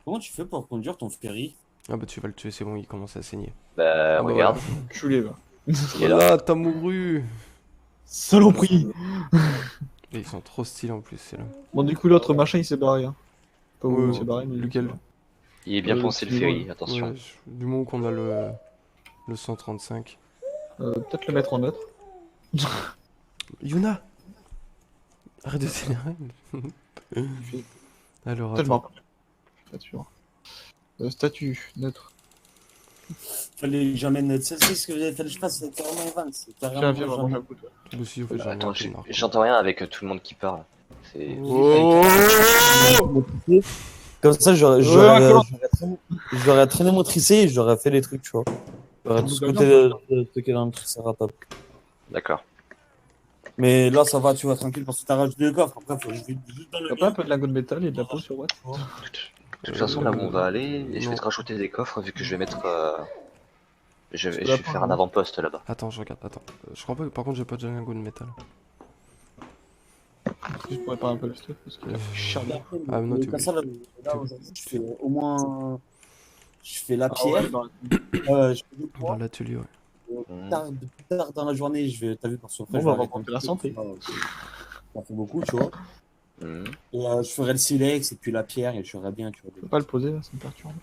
Comment tu fais pour conduire ton ferry? Ah bah tu vas le tuer, c'est bon, il commence à saigner. Bah, Ah bah regarde. Culé, va. Il est là. Voilà, t'as mouru. Saloperie! Et ils sont trop stylés en plus, c'est là. Bon, du coup, l'autre machin, il s'est barré. Hein. Pas où Ouais, il s'est barré, mais. lequel? Il est bien Le foncé le petit ferry, vol. attention. Ouais, du moment qu'on a le 135. Peut-être le mettre en neutre. Yuna! Arrête de s'énerver. Alors, Peut-être je m'en attends. rappelle. Pas sûr. Statut, neutre. Fallait que j'amène. C'est ce que fallait que je fasse, c'est carrément Evan. C'est Tiens, carrément. viens, on va manger un coup. Toi. Moi aussi, en fait, j'en ai Attends, un peu marre. j'entends rien avec tout le monde qui parle. C'est. Oh. Comme ça, j'aurais traîné mon tricé et j'aurais fait les trucs, tu vois. J'aurais tout scouté de stocker dans le tricératop. D'accord. Mais là, ça va, tu vois, tranquille, parce que t'as rajouté le coffre. Après, faut que je vais juste dans le T'as pas un peu de lingot de métal et de la peau sur Watt? De toute façon, là où on va aller, je non. vais te rajouter des coffres vu que je vais mettre. Je peux vais la faire prendre, un avant-poste là-bas. Attends, je regarde, attends. Je crois pas, par contre, j'ai pas déjà un goût de métal. Je pourrais pas un peu le stuff parce qu'il a fait chier. Ah, non, Mais tu comme ça, là, aujourd'hui, je fais au moins. Je fais la Ah pierre. ouais, bah, Je fais le Dans poids. l'atelier, ouais. Plus tard dans la journée, je vais. T'as vu, parce que après, on je va vais arrêter remonter un la petit santé. peu, ça fait beaucoup, tu vois. Mhm. Et je ferai le silex et puis la pierre et je ferai bien, tu vois. Je peux pas le poser là, ça me perturbe.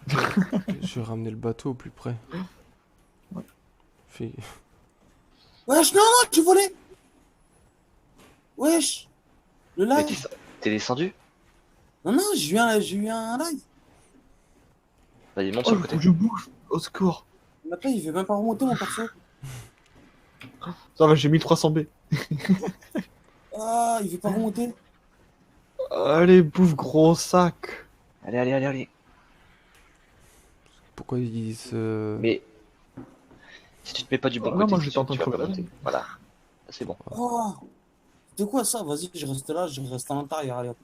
Je vais ramener le bateau au plus près. Ouais. Fais... Wesh, non, non, tu volais. Wesh. Le Mais live. t'es descendu? Non, non, j'ai eu un live. Vas-y, monte Oh, sur le côté. je bouge. Au secours. Maintenant, il veut même pas remonter mon perso. Ça va, j'ai 1300 B. Ah, il veut pas remonter. Allez, bouffe, gros sac. Allez, allez, allez, allez. Pourquoi il se... Mais si tu te mets pas du bon Non, côté, moi, si j'étais en train de tu vas crever pas la monter. vie. Voilà. C'est bon. Oh, c'est quoi ça? Vas-y, je reste là, je reste à l'intérieur. Allez, hop.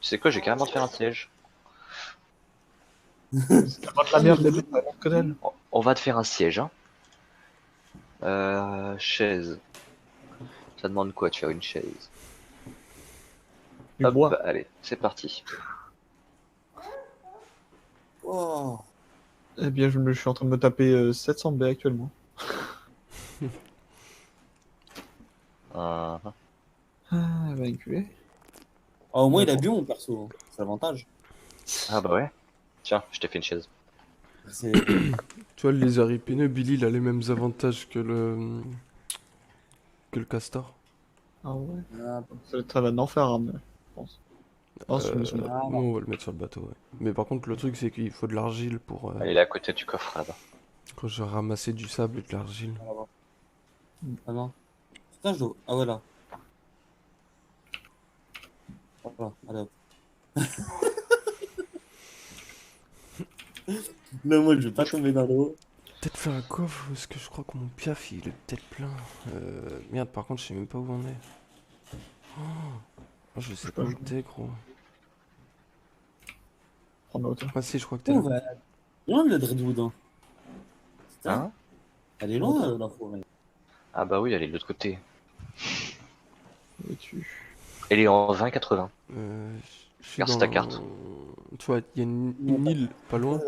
Tu sais quoi, je vais carrément te faire un siège. C'est la de la merde, les mecs, pas que dalle. On va te faire un siège, hein. Chaise. Ça demande quoi de faire une chaise? Du Hop, bois. allez, c'est parti. Oh. Eh bien, je suis en train de me taper 700 B actuellement. Uh-huh. Ah, bah, enculé. Ah, au moins, il a bu mon perso. C'est l'avantage. Ah bah ouais. Tiens, je t'ai fait une chaise. C'est. Tu vois, le lézard épineux, Billy, il a les mêmes avantages que le castor. Ah ouais. Ah, Ça va être un enfer, hein, je pense. Oh, c'est une semaine. Ah, Nous, on va le mettre sur le bateau, ouais. Mais par contre, le truc, c'est qu'il faut de l'argile pour... Elle est là à côté du coffre là-bas. Quand je vais ramasser du sable et de l'argile. ah non. Putain, je dois. Ah ouais, là. Voilà, allez hop. Non, moi, je vais pas tomber dans l'eau. Peut-être faire un coffre, parce que je crois que mon piaf, il est peut-être plein. Merde, par contre, je sais même pas où on est. Oh, je sais pas où t'es, gros. Prends ma hauteur. Ah si, je crois que t'es Oh, là. bah, loin le Dreadwood. Hein. Putain, Hein? elle est loin la forêt. Ah bah oui, elle est de l'autre côté. Et tu... Elle est en 20-80. Je suis Regarde dans ta carte. Tu vois, il y a une île pas loin.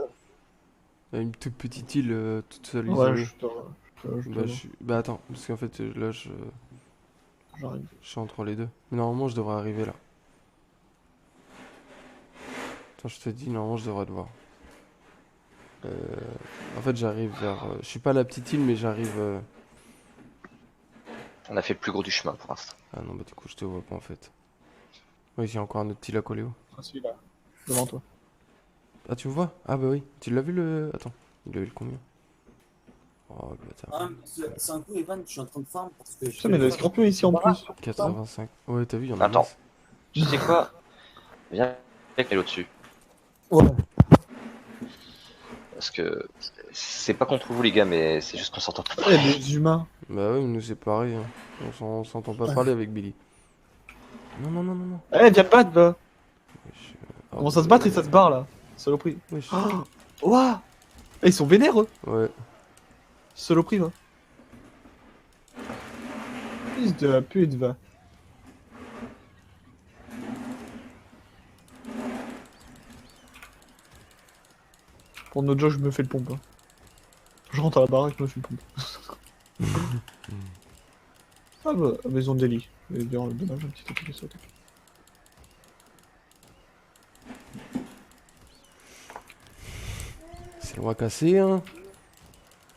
Une toute petite île toute seule Ouais, isolée. je Attends, parce qu'en fait là j'arrive. je suis entre les deux. Mais normalement je devrais arriver là. Attends, je te dis, normalement je devrais te voir. En fait j'arrive vers... je suis pas à la petite île mais j'arrive... On a fait le plus gros du chemin pour l'instant. Ah non bah du coup je te vois pas en fait. Oui, il y a encore un autre petit lac au Léo. Ah, si, là. Devant toi. Ah tu me vois? Ah bah oui. Tu l'as vu le... Attends, il a eu le combien? Oh le bâtard. Ah, c'est un coup, Evan, je suis en train de farm parce que. Putain, mais il y a des scorpions ici en plus. 85. Ouais t'as vu, il y en a Attends. masse. Tu sais quoi? Viens avec elle au-dessus. Ouais. Parce que c'est pas contre vous les gars, mais c'est juste qu'on s'entend pas. Il y a des humains. Bah ouais, nous c'est pareil. Hein. On s'entend pas parler avec Billy. Non, non, non, non, non. Eh, viens pas, va. Wesh, Comment ça se battre et ça se barre là? Saloperie. Wesh. Oh, ouah. Eh, ils sont vénères eux. Ouais. Saloperie, va. Fils de la pute, va. Pour notre jeu, je me fais le pompe. Hein. Je rentre à la baraque, je me fais le pompe. Ah bah, maison d'Eli. Je vais dire, dommage, un petit peu ça. C'est loin cassé, hein.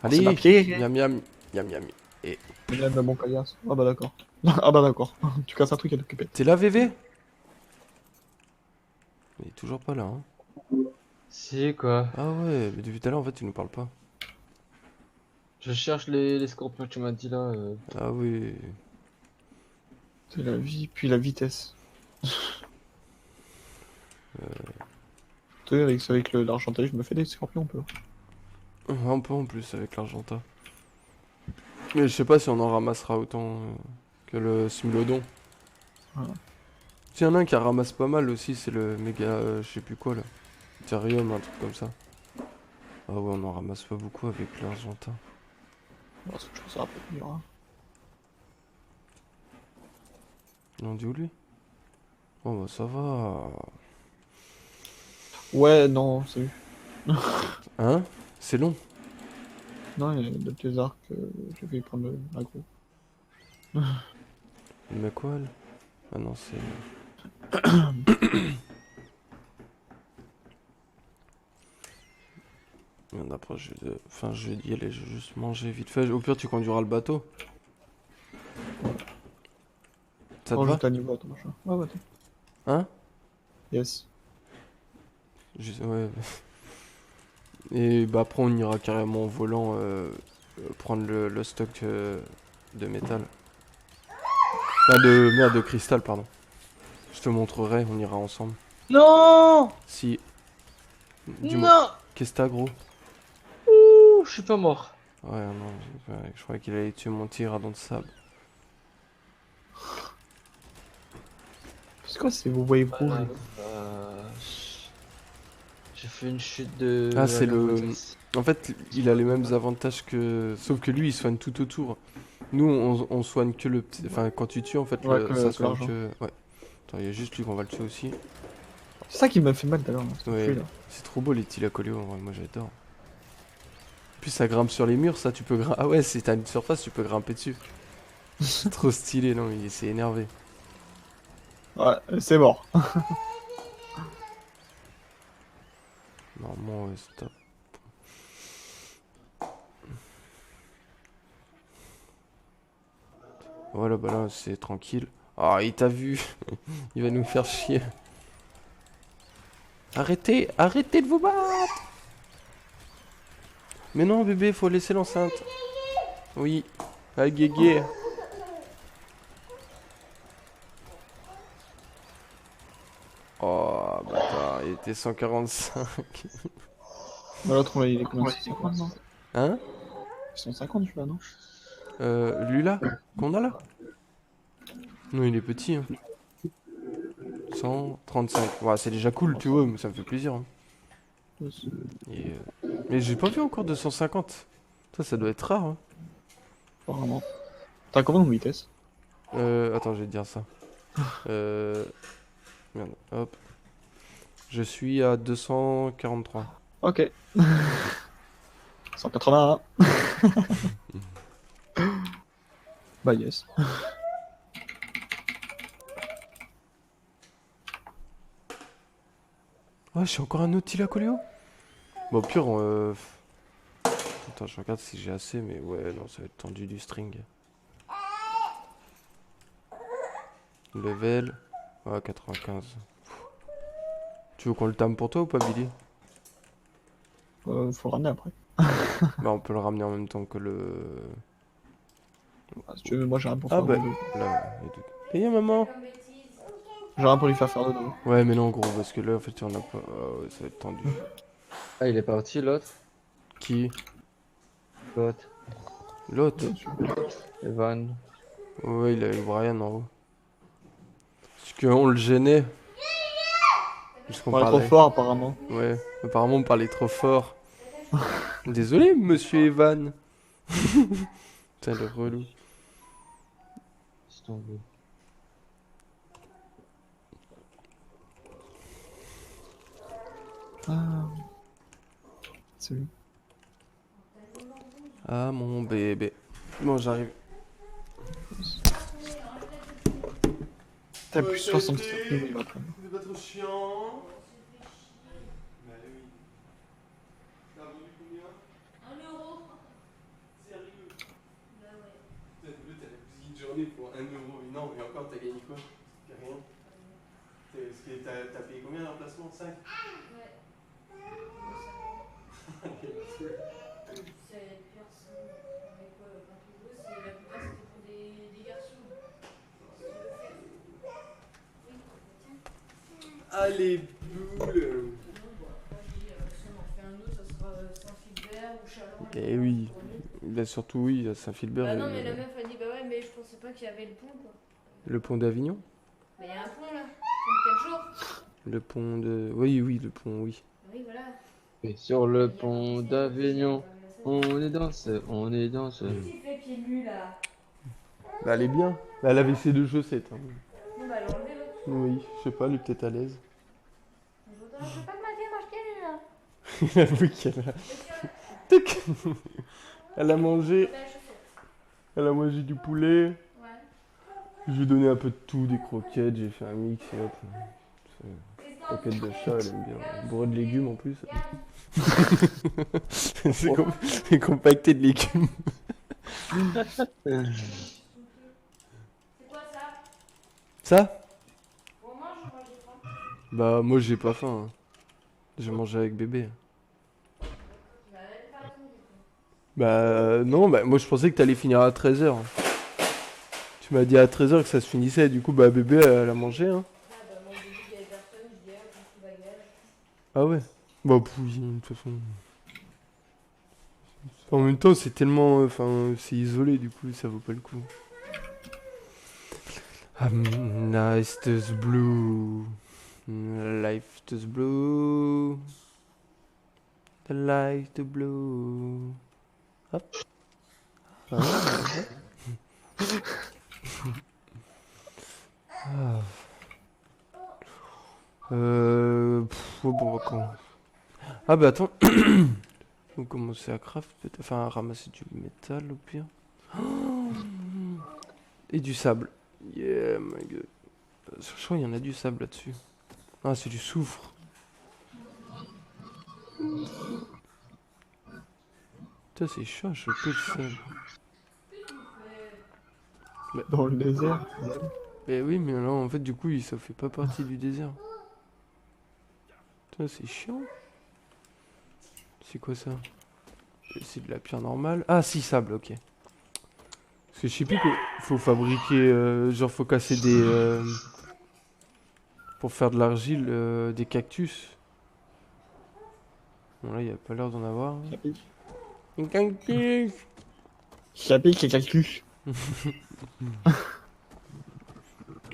C'est Allez, ma pied. miam miam, miam miam. Il a de mon caillasse. Ah bah d'accord. Ah bah d'accord. Tu casses un truc à t'occuper. T'es là, VV? Il est toujours pas là, hein. Si, quoi. Ah ouais, mais depuis tout à l'heure, en fait, tu nous parles pas. Je cherche les scorpions que tu m'as dit là. Ah oui. C'est la vie, puis la vitesse. Tu sais, avec l'argenterie, je me fais des scorpions un peu. Un peu en plus avec l'Argenta. Mais je sais pas si on en ramassera autant que le Smilodon. Voilà. Il y en a un qui en ramasse pas mal aussi, c'est le méga, je sais plus quoi là. Therium, un truc comme ça. Ah ouais, on en ramasse pas beaucoup avec l'Argenta. Parce que je trouve ça un peu dur. Hein. On dit où lui? Oh bah ça va. Ouais, non, salut. Hein? C'est long. Non, il y a des petits arcs, je vais prendre l'aggro. Mais quoi elle? Ah non, c'est... Merde, après, enfin, je vais y aller, je vais juste manger vite fait. Au pire, tu conduiras le bateau. Ça te Oh, va? juste à niveau, attends, machin. Ouais, ouais, attends. Hein? Yes. Ouais. Et bah après on ira carrément en volant prendre le stock de métal. Enfin de cristal, pardon. Je te montrerai, on ira ensemble. Non! Si. Dis-moi, Non! qu'est-ce que t'as, gros? Ouh, je suis pas mort. Ouais, non, je croyais qu'il allait tuer mon tigre dans le sable. C'est quoi ces waves rouges là? Euh, J'ai fait une chute de... Ah, c'est la le... vitesse. En fait, il a les mêmes avantages que... Sauf que lui, il soigne tout autour. Nous, on soigne que le petit... Enfin, quand tu tues, en fait, Ouais, ça que soigne l'argent. que... Ouais. Attends, il y a juste lui qu'on va le tuer aussi. C'est ça qui m'a fait mal tout à l'heure, là, cette Ouais. pluie, là. C'est trop beau, les Thylacoleo, en vrai, moi j'adore. Puis ça grimpe sur les murs, ça, tu peux grimper... Ah ouais, si t'as une surface, tu peux grimper dessus. C'est trop stylé, non, il s'est énervé. Ouais, c'est mort. Normalement, ouais, stop. Voilà, bah là, c'est tranquille. Ah, il t'a vu. Il va nous faire chier. Arrêtez, arrêtez de vous battre. Mais non, bébé, faut laisser l'enceinte. Oui. Ah, guégué. Oh, bâtard, il était 145. Bah, l'autre, il est combien? 150, non? Hein? 150, celui-là, non? Lui là? Qu'on a là? Non, il est petit, hein. 135. Ouais, c'est déjà cool, tu vois, mais ça me fait plaisir, hein. Et, mais j'ai pas vu encore de 150. Ça doit être rare, hein. Apparemment. T'as combien de vitesse? Attends, je vais te dire ça. Merde, hop. Je suis à 243. Ok. 181. Bah yes. Ouais, j'ai encore un autre Thylacoleo. Bon, au pire, attends, je regarde si j'ai assez, mais ouais, non, ça va être tendu du string. Level. Ouais, 95. Tu veux qu'on le tame pour toi ou pas, Billy? Faut le ramener après. Bah, on peut le ramener en même temps que le... Ah, si tu veux, moi j'ai rien pour Ah faire bah, de dos. là, il y a tout. Payez, maman. J'ai rien pour lui faire de dos. Ouais, mais non, gros, parce que là, en fait, on a pas... Ah ouais, ça va être tendu. Ah, il est parti, l'autre. Qui? L'autre. L'autre? Evan. Ouais, il a eu Brian en haut. Parce qu'on le gênait. Puisqu'on On est trop parlait. fort apparemment. Ouais, apparemment on parlait trop fort. Désolé, monsieur Evan. Putain, le relou. C'est tombé. Ah. C'est lui. Ah, mon bébé. Bon, j'arrive. T'as plus 67 niveau, il va prendre. C'est pas trop chiant. Bah oui. T'as vendu combien? 1 euro. Sérieux? Bah ouais. T'as la petite journée pour 1 euro. Non, et encore, t'as gagné quoi? T'as rien. T'as payé combien d'emplacement? 5? Ouais. C'est personne. Mais quoi, quand tu veux, c'est la plupart c'était pour des garçons. Si tu veux faire. Oui, tiens. Allez, boule. Non, bon, après, je dis, si on en fait un autre, ça sera Saint-Philbert ou Chalon. Eh oui. Bah surtout oui, à Saint-Philbert. Bah non, et- mais la meuf a dit, bah ouais, mais je pensais pas qu'il y avait le pont, quoi. Le pont d'Avignon? Bah il y a un pont là. Pont de 4 jours. Le pont de... Oui, oui, le pont, oui. Oui, voilà. Et sur le pont d'Avignon, on est dans ce, on est dans ce. Qu'est-ce qu'il fait pieds nus là? Bah, elle est bien. Bah, elle avait ses 2 chaussettes. Hein. Bon, bah l'enlever l'autre. Oui, je sais pas, elle est peut-être à l'aise. Je veux pas que ma fille mange pieds nus là. Il avoue qu'elle a... Tic. Elle a mangé. Bah, chaussette. Elle a mangé du poulet. Ouais. Je lui ai donné un peu de tout, des croquettes, j'ai fait un mix et hop. Croquettes de chat, elle aime bien. Bourré de légumes en plus. C'est compacté de légumes. C'est quoi ça? Ça? On mange ou moi j'ai faim? Bah, moi j'ai pas faim, hein. J'ai mangé avec bébé. Bah, elle pas raison, du coup. Bah, non, bah, moi je pensais que t'allais finir à 13h. Tu m'as dit à 13h que ça se finissait, du coup, bah, bébé, elle a mangé, hein. Ah, bah, moi, au début, il y avait personne, je dis, ah, je suis bagage. Ah ouais? Bah, pouille, de toute façon. En même temps, c'est tellement. Enfin, c'est isolé, du coup, ça vaut pas le coup. Nice is blue. Life is blue. The light is blue. Hop. Ah, ah. Oh, bon, quand... Ah bah attends. On va commencer à craft, peut-être. Enfin, à ramasser du métal au pire. Oh, et du sable. Yeah, my god. Je crois qu'il y en a du sable là-dessus. Ah, c'est du soufre. Putain, c'est chaud, je peux le sable. Dans le désert. Mais oui, mais alors en fait, du coup, ça fait pas partie du désert. Putain, c'est chiant. C'est quoi ça? C'est de la pierre normale. Ah, si, sable, ok. Parce que je sais plus qu'il faut fabriquer. Genre, faut casser des. Pour faire de l'argile, des cactus. Bon, là, il y a pas l'air d'en avoir. Ça pique. Un cactus! Ça pique les cactus.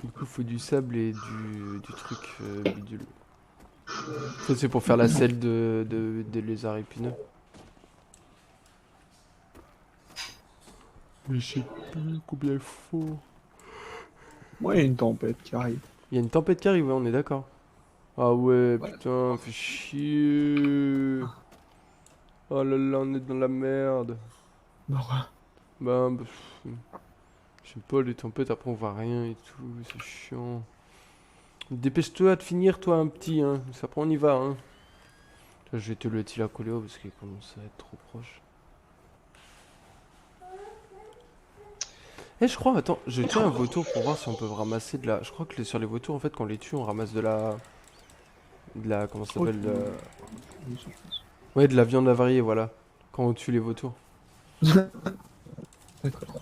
Du coup, faut du sable et du truc bidule. Ça, c'est pour faire la selle des lézards épineux. Mais je sais plus combien il faut. Moi, il y a une tempête qui arrive. Il y a une tempête qui arrive, ouais, on est d'accord. Ah ouais, Ouais. putain, fait chier. Oh là là, on est dans la merde. Bah, Bah, j'aime pas les tempêtes, après on voit rien et tout, c'est chiant. Dépêche-toi de finir, toi, un petit, hein. Ça prend, on y va, hein. Là, je vais te le à Coléo parce qu'il commence à être trop proche. Eh, je crois, attends, je tiens un vautour pour voir si on peut ramasser de la. Je crois que sur les vautours, en fait, quand on les tue, on ramasse de la. De la. Comment ça s'appelle Ouais, de la viande avariée, voilà. Quand on tue les vautours. d'accord.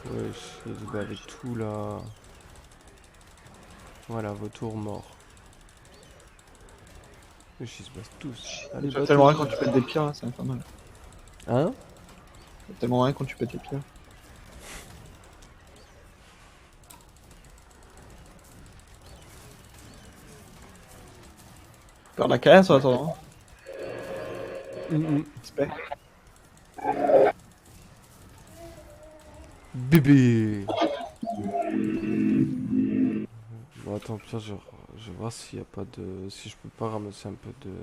Ouais, je se bat avec tout là. Voilà, vautour mort. Ils se battent tous. Allez, T'as battez. tellement rien quand tu pètes des pierres, là, c'est infernal. Hein? T'as tellement rien quand tu pètes les pierres. Faire la carrière sur attendant. J'espère. Bébé! Bon, attends, Pierre, je vais voir s'il y a pas de. Si je peux pas ramasser un peu de.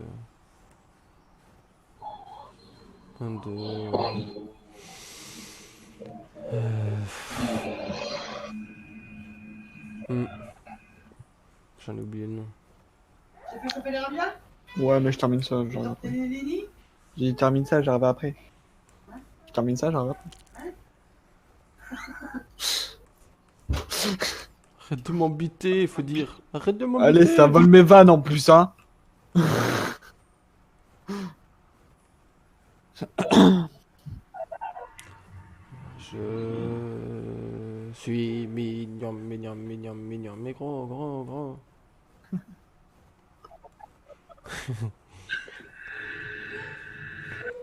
Hmm. J'en ai oublié le nom. Tu peux choper les rabias? Ouais, mais je termine ça, j'arrive après. J'ai dit termine ça, j'arrive après. Je termine ça, j'arrive après. Arrête de m'embêter, faut dire. Arrête de m'embêter. Allez, ça vole mes vannes en plus, hein. Je suis mignon, mignon, mignon, mignon, mais grand, grand, grand.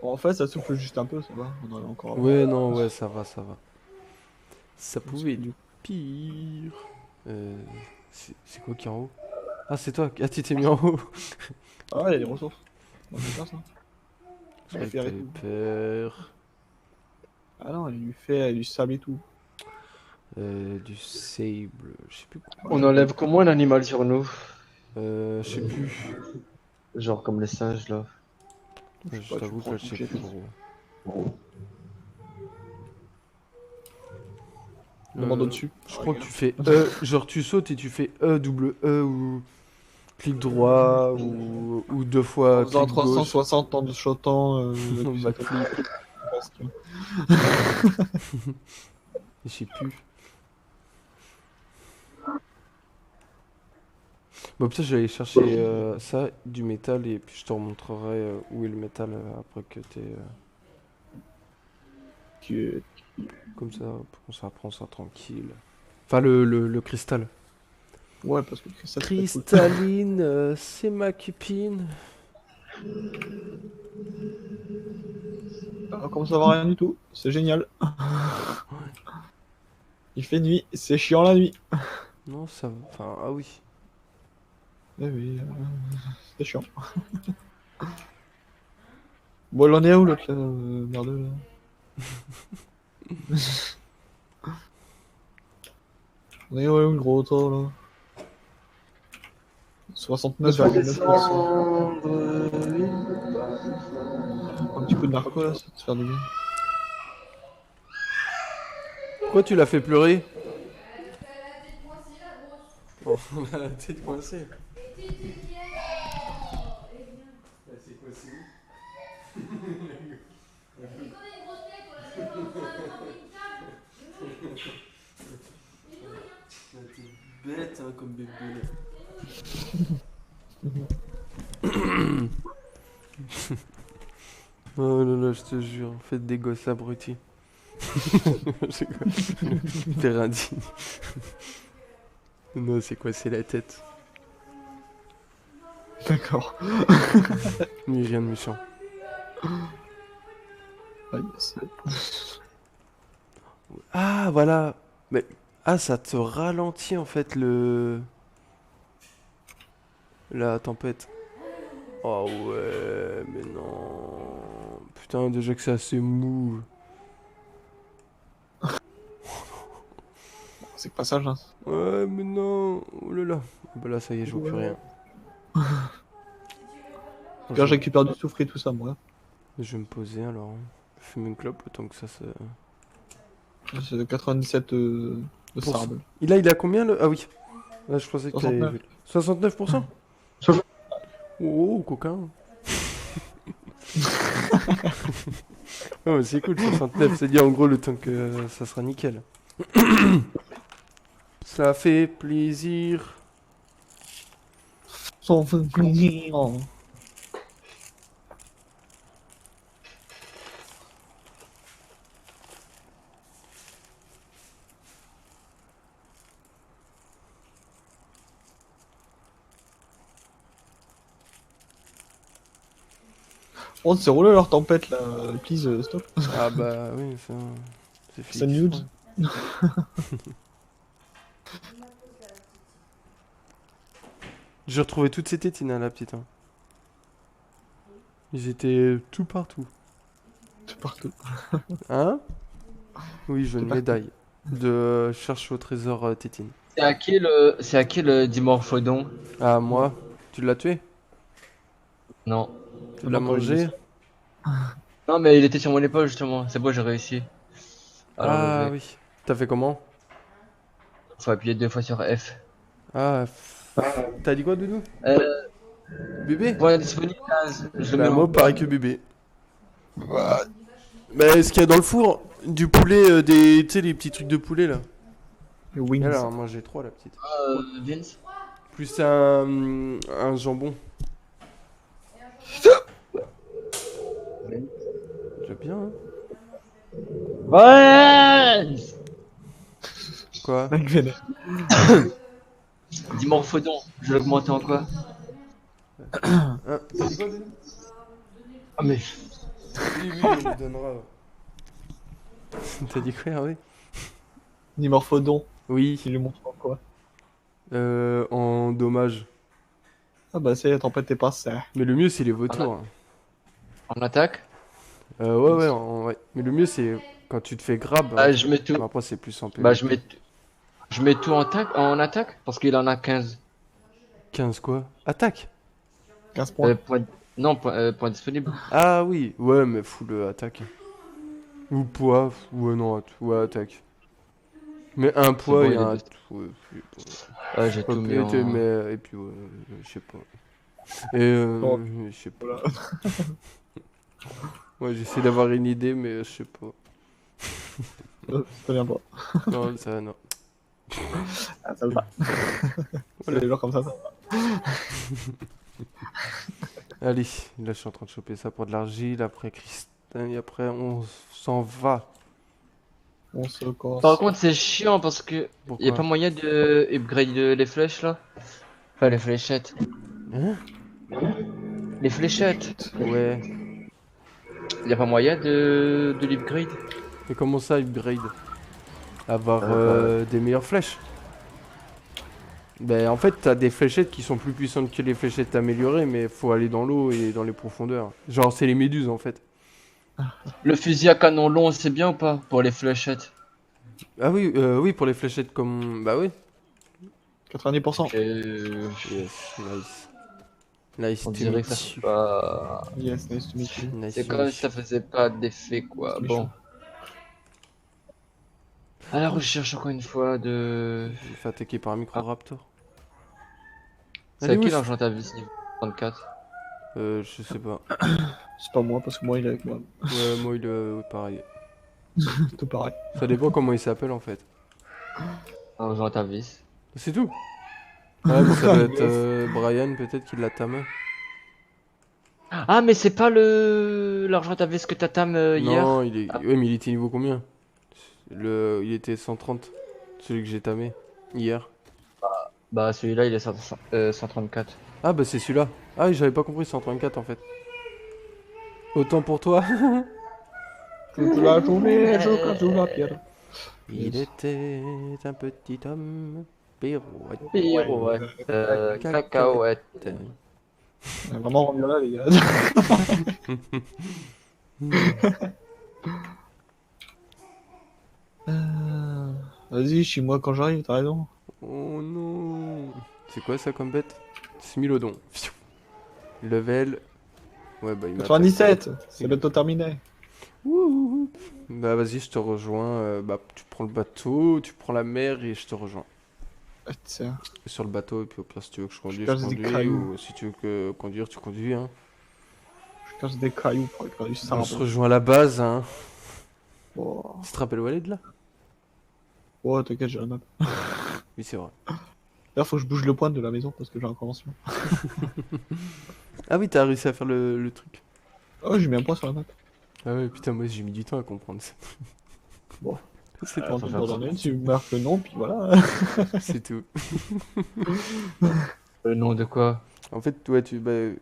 Bon, en fait, ça souffle juste un peu, ça va. On en a encore. Ouais, non, ouais, ça va, ça va. Ça Parce pouvait que être pire. C'est quoi qui est en haut? Ah, c'est toi. Ah, tu t'es mis en haut. Ah ouais, il y a des ressources. On va faire ça. J'avais faire et tout. peur. Ah non, il y a du fer, il y a du sable et tout. Du sable. Je sais plus quoi. On enlève comment un animal sur nous? Je sais plus. Genre comme les singes là. Je sais Je pas, tu t'avoue prends que je ton sais jet. plus gros. Demande au-dessus. Je crois que tu fais genre tu sautes et tu fais double E ou clic droit ou deux fois En faisant clic gauche. 360 en chuchotant. Backflip. Je sais plus. Bon, peut-être je vais aller chercher ça, du métal, et puis je te remontrerai où est le métal après que t'es. Que- Comme ça, on s'apprend ça tranquille. Enfin, le cristal. Ouais, parce que ça, c'est pas cool. Cristalline, c'est ma cupine. Ah, comme ça va rien du tout, c'est génial. Il fait nuit, c'est chiant la nuit. Non, ça va. Enfin, ah oui. Eh oui, c'est chiant. Bon, il en est où l'autre là, merdeux là? On est où le gros temps là? 69,9%. Un petit peu de narco là, ça va te faire du bien. Pourquoi tu l'as fait pleurer? Oh, elle a la tête coincée. T'es bête hein, comme bébé. Oh là là, je te jure, faites des gosses abrutis. C'est quoi? T'es indigne. Non, c'est quoi? C'est la tête. D'accord. Mais rien de méchant. Ah, yes. Ah, voilà. Mais ah, ça te ralentit en fait la tempête. Oh ouais, mais non. Putain, déjà que c'est assez mou. C'est pas ça, là. Ouais, mais non. Oh là là. Bah là, ça y est, je vois plus rien. Là, je récupère du soufre et tout ça, moi. Je vais me poser alors. Je fume une clope autant que ça se. C'est 97 de Pour- sable. Il a combien le. Ah oui. Là, je pensais que t'avais 69. vu. 69%? Oh, coquin. Ouais, mais c'est cool, 69. C'est-à-dire en gros le temps que ça sera nickel. Ça fait plaisir. Sans plaisir. Oh, c'est roulé leur tempête là. Please, stop. Ah bah oui, ça. C'est C'est fixe. nude. J'ai retrouvé toutes ces tétines, hein, la petite. Hein. Ils étaient tout partout. C'est partout. Hein? Oui, je veux une partout. médaille de cherche au trésor tétine. C'est à qui le Dimorphodon? Ah, moi? Tu l'as tué? Non. Tu l'as mangé? Non, mais il était sur mon épaule justement. C'est bon, j'ai réussi. Alors, Ah oui. T'as fait comment? faut appuyer 2 fois sur F. Ah, t'as dit quoi, Doudou? Bébé? Point disponible 15. Je le Bah, mets moi, en pareil que bébé. Mais ce qu'il y a dans le four, du poulet, tu sais, les petits trucs de poulet là. Les wings. Elle en a mangé 3, la petite. Vince. Plus un jambon. Déjà bien, hein? Ouais. Quoi? Mec vénère. Dimorphodon, je vais l'augmenter en quoi? Hein, t'as dit quoi, Denis? Ah, mais. Oui, oui, on lui donnera. T'as dit quoi, Hervé? Dimorphodon. Oui, Il lui montre en quoi? en dommage. Ah bah c'est la tempête est passée. Mais le mieux, c'est les vautours. Hein. En attaque? Ouais. Mais le mieux, c'est quand tu te fais grab. Bah, je mets tout. Bon, après, c'est plus en PvP. Bah, je mets tout en attaque parce qu'il en a 15. 15 quoi? Attaque? 15 points. Non, point disponible. Ah oui, ouais, mais full attaque. Ou poids, ouais, non, ouais, attaque. Mais un poids bon, et il est un. deux. Ouais, Ouais, j'ai tout mis en. mais, et puis, ouais, je sais pas. Et Bon. je sais pas. Voilà. Ouais, j'essaie d'avoir une idée, mais je sais pas. Ça vient pas. Non, ça, non. Ah, ça va. Voilà. Les gens comme ça. Allez, là je suis en train de choper ça pour de l'argile, après cristal, et après on s'en va. On se casse. Par contre, c'est chiant parce que y a Pourquoi? pas moyen de upgrade les flèches là. Enfin, les fléchettes. Hein? Les fléchettes. Ouais. Y a pas moyen de l'upgrade. Et comment ça, upgrade? Avoir des meilleures flèches? Ben en fait, t'as des fléchettes qui sont plus puissantes que les fléchettes améliorées, mais faut aller dans l'eau et dans les profondeurs. Genre, c'est les méduses en fait. Le fusil à canon long, c'est bien ou pas pour les fléchettes? Ah oui, oui, pour les fléchettes comme. Bah oui. 90%. Yes, nice. Nice On to dirait meet que ça you. fait pas. Yes, nice to meet you. Nice C'est to comme meet si ça faisait pas d'effet quoi. C'est Bon. méchant. À la recherche encore une fois de. you. Je me fais attaquer par un micro-raptor. C'est Allez, à où qui est-ce- l'argent ta vis niveau 34? Je sais pas. C'est pas moi parce que moi il est avec moi. Ouais, moi il est pareil. Tout pareil. Ça dépend comment il s'appelle en fait. L'argent ta vis. C'est tout. Ah, mais ça doit être Brian peut-être qui l'a tamé. Ah, mais c'est pas le l'argent ta vis que t'as tam hier? Non, il est. Ah. Ouais, mais il était niveau combien? Il était 130. Celui que j'ai tamé hier. Bah celui-là il est 134. Ah bah c'est celui-là. Ah oui, j'avais pas compris 134 en fait. Autant pour toi. Toute la journée, je casse la pierre. Il était un petit homme. Pirouette. Pirouette, cacahuète. On est vraiment rendu là, les gars. Vas-y, chie-moi quand j'arrive, t'as raison. Oh non. C'est quoi ça comme bête? Smilodon. Pfiou. Level. Ouais bah il m'a. 97, c'est bientôt terminé. Wouhou. Bah vas-y, je te rejoins. Bah tu prends le bateau, tu prends la mer et je te rejoins. Ah, tiens. Sur le bateau et puis au pire si tu veux que je conduise, casse je des conduis. cailloux. Ou si tu veux que conduire, tu conduis hein. Je casse des cailloux pour faire du On sable. se rejoint à la base hein. Oh, Tu te rappelles Walid là? oh t'inquiète, j'ai la map. Oui c'est vrai. D'ailleurs, faut que je bouge le point de la maison parce que j'ai un convention. Ah oui t'as réussi à faire le truc. Oh, j'ai mis un point sur la map. Ah ouais putain moi j'ai mis du temps à comprendre ça. Bon. C'est Quand tout. tu ordonnes, tu marques le nom, puis voilà. C'est tout. Le nom de quoi? En fait ouais bah,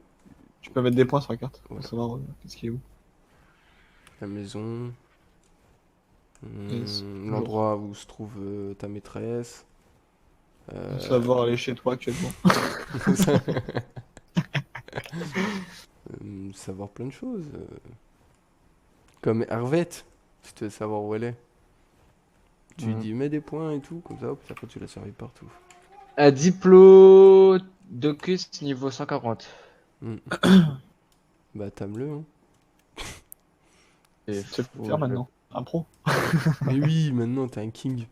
Tu peux mettre des points sur la carte Ouais. pour savoir qu'est-ce qui est où. la maison. Yes. L'endroit où se trouve ta maîtresse. Savoir aller chez toi actuellement. Savoir plein de choses. Comme Hervette, si tu veux savoir où elle est. Tu lui dis mets des points et tout, comme ça, hop, après tu la servis partout. Un diplodocus niveau 140. Bah t'aimes-le, hein. Et Tu peux le faire maintenant. Un pro. Mais oui, maintenant t'es un king.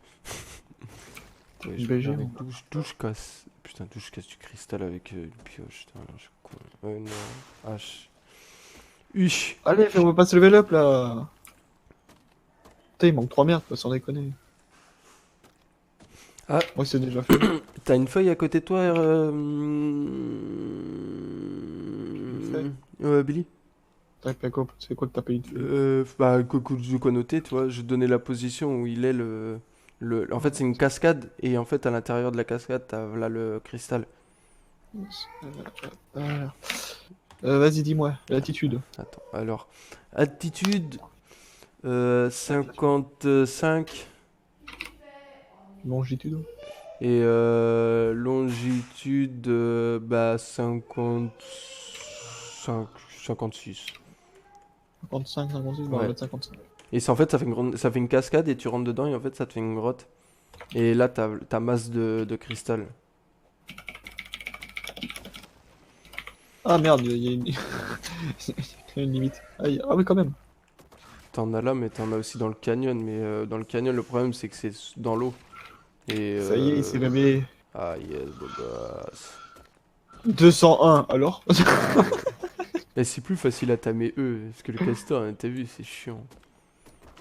Ouais, je BG, vais moi. d'où je casse. Putain, d'où je casse du cristal avec une pioche. Putain, je suis con. Non. H. Uch. Allez, fais-moi pas se level up là. Putain, il manque 3 merdes, sans déconner. Ah. Moi, c'est déjà fait. T'as une feuille à côté de toi, feuille Ouais, Billy. T'as fait quoi? C'est quoi de taper une feuille? Bah, de quoi noter, tu vois. Je donnais la position où il est En fait, c'est une cascade, et en fait, à l'intérieur de la cascade, t'as là le cristal. Voilà. Vas-y, dis-moi, l'attitude. Attends, alors. Altitude. 55. Longitude. Et longitude, bah 55, 56. 55, 56, on va Ouais. mettre 55. Et en fait, ça fait une cascade et tu rentres dedans et en fait, ça te fait une grotte. Et là, t'as masse de cristal. Ah merde, il y a une... il y a une limite. Ah oui, quand même. T'en as là, mais t'en as aussi dans le canyon. Mais dans le canyon, le problème, c'est que c'est dans l'eau. Et Ça y est, il s'est réveillé. Ah yes, beau gosse. 201, alors? Et c'est plus facile à tamer eux, parce que le castor, hein, t'as vu, c'est chiant.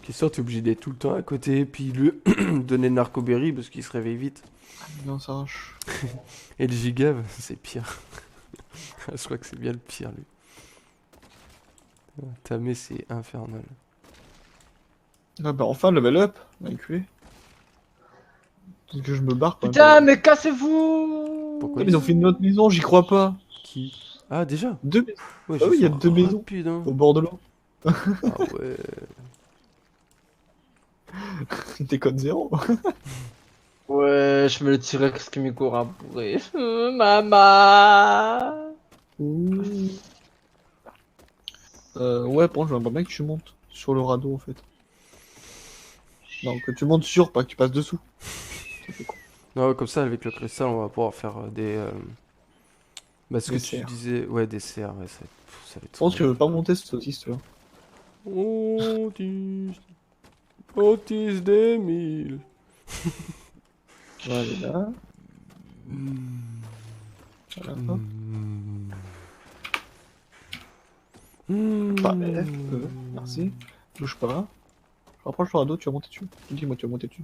Question, t'es obligé d'être tout le temps à côté, puis lui donner le narcoberry parce qu'il se réveille vite. Non, ça arrache. Et le gigave, c'est pire. Je crois que c'est bien le pire, lui. Tamé, c'est infernal. Ah bah enfin, level up, enculé. Parce que je me barre quand Putain, même. mais cassez-vous! Pourquoi Ils ont fait une autre maison, j'y crois pas. Qui? Ah, déjà? Deux maisons. Ouais, Ah oui, il y a sont deux maisons. rapides, hein. Au bord de l'eau. Ah ouais. T'es code 0. Ouais, je me le T-Rex qui me court après. Maman! Ouais, par contre, j'aimerais bien que tu montes sur le radeau en fait. Non, que tu montes sur, pas que tu passes dessous. Ça fait con. Non, comme ça, avec le cristal, on va pouvoir faire des. Bah, ce que Des tu serres. disais. Ouais, des serres, ouais, ça va être Je pense que trop je veux pas monter ce saucisse, tu vois. Otis. Otis d'Emile. Ouais, elle est là. Hmm. Voilà, hop. Pas F, merci. Bouge pas. Je rapproche le radeau, tu vas monter dessus. Dis-moi, tu vas monter dessus.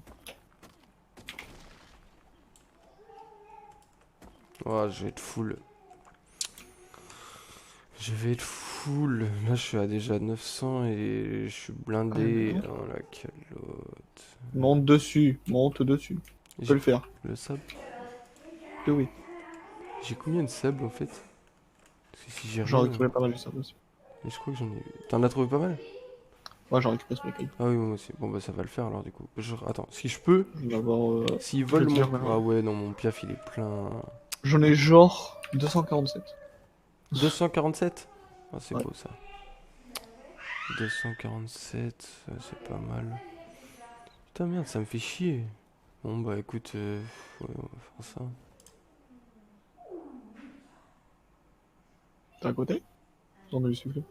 Oh, je vais être full. Je vais être full. Là, je suis à déjà 900 et je suis blindé. Ah, Oh la calotte. Monte dessus, monte dessus. Tu peux J'ai le faire. le sable. Que oui. J'ai combien de sable en fait? Parce que si j'ai J'en rien. récupéré pas mal du sable aussi. Mais je crois que j'en ai. T'en as trouvé pas mal? Ouais, j'en récupéré sur les cailloux. Ah oui, moi aussi. Bon, bah ça va le faire alors du coup. Attends, si je peux. Je vais avoir. S'ils je vais volent te dire mon. maintenant. Ah ouais, non, mon piaf il est plein. J'en ai genre 247. 247? Ah, c'est Ouais. beau ça. 247, c'est pas mal. Putain, merde, ça me fait chier. Bon, bah écoute, ouais, on va faire ça. T'es à côté? Non, mais je suis plus.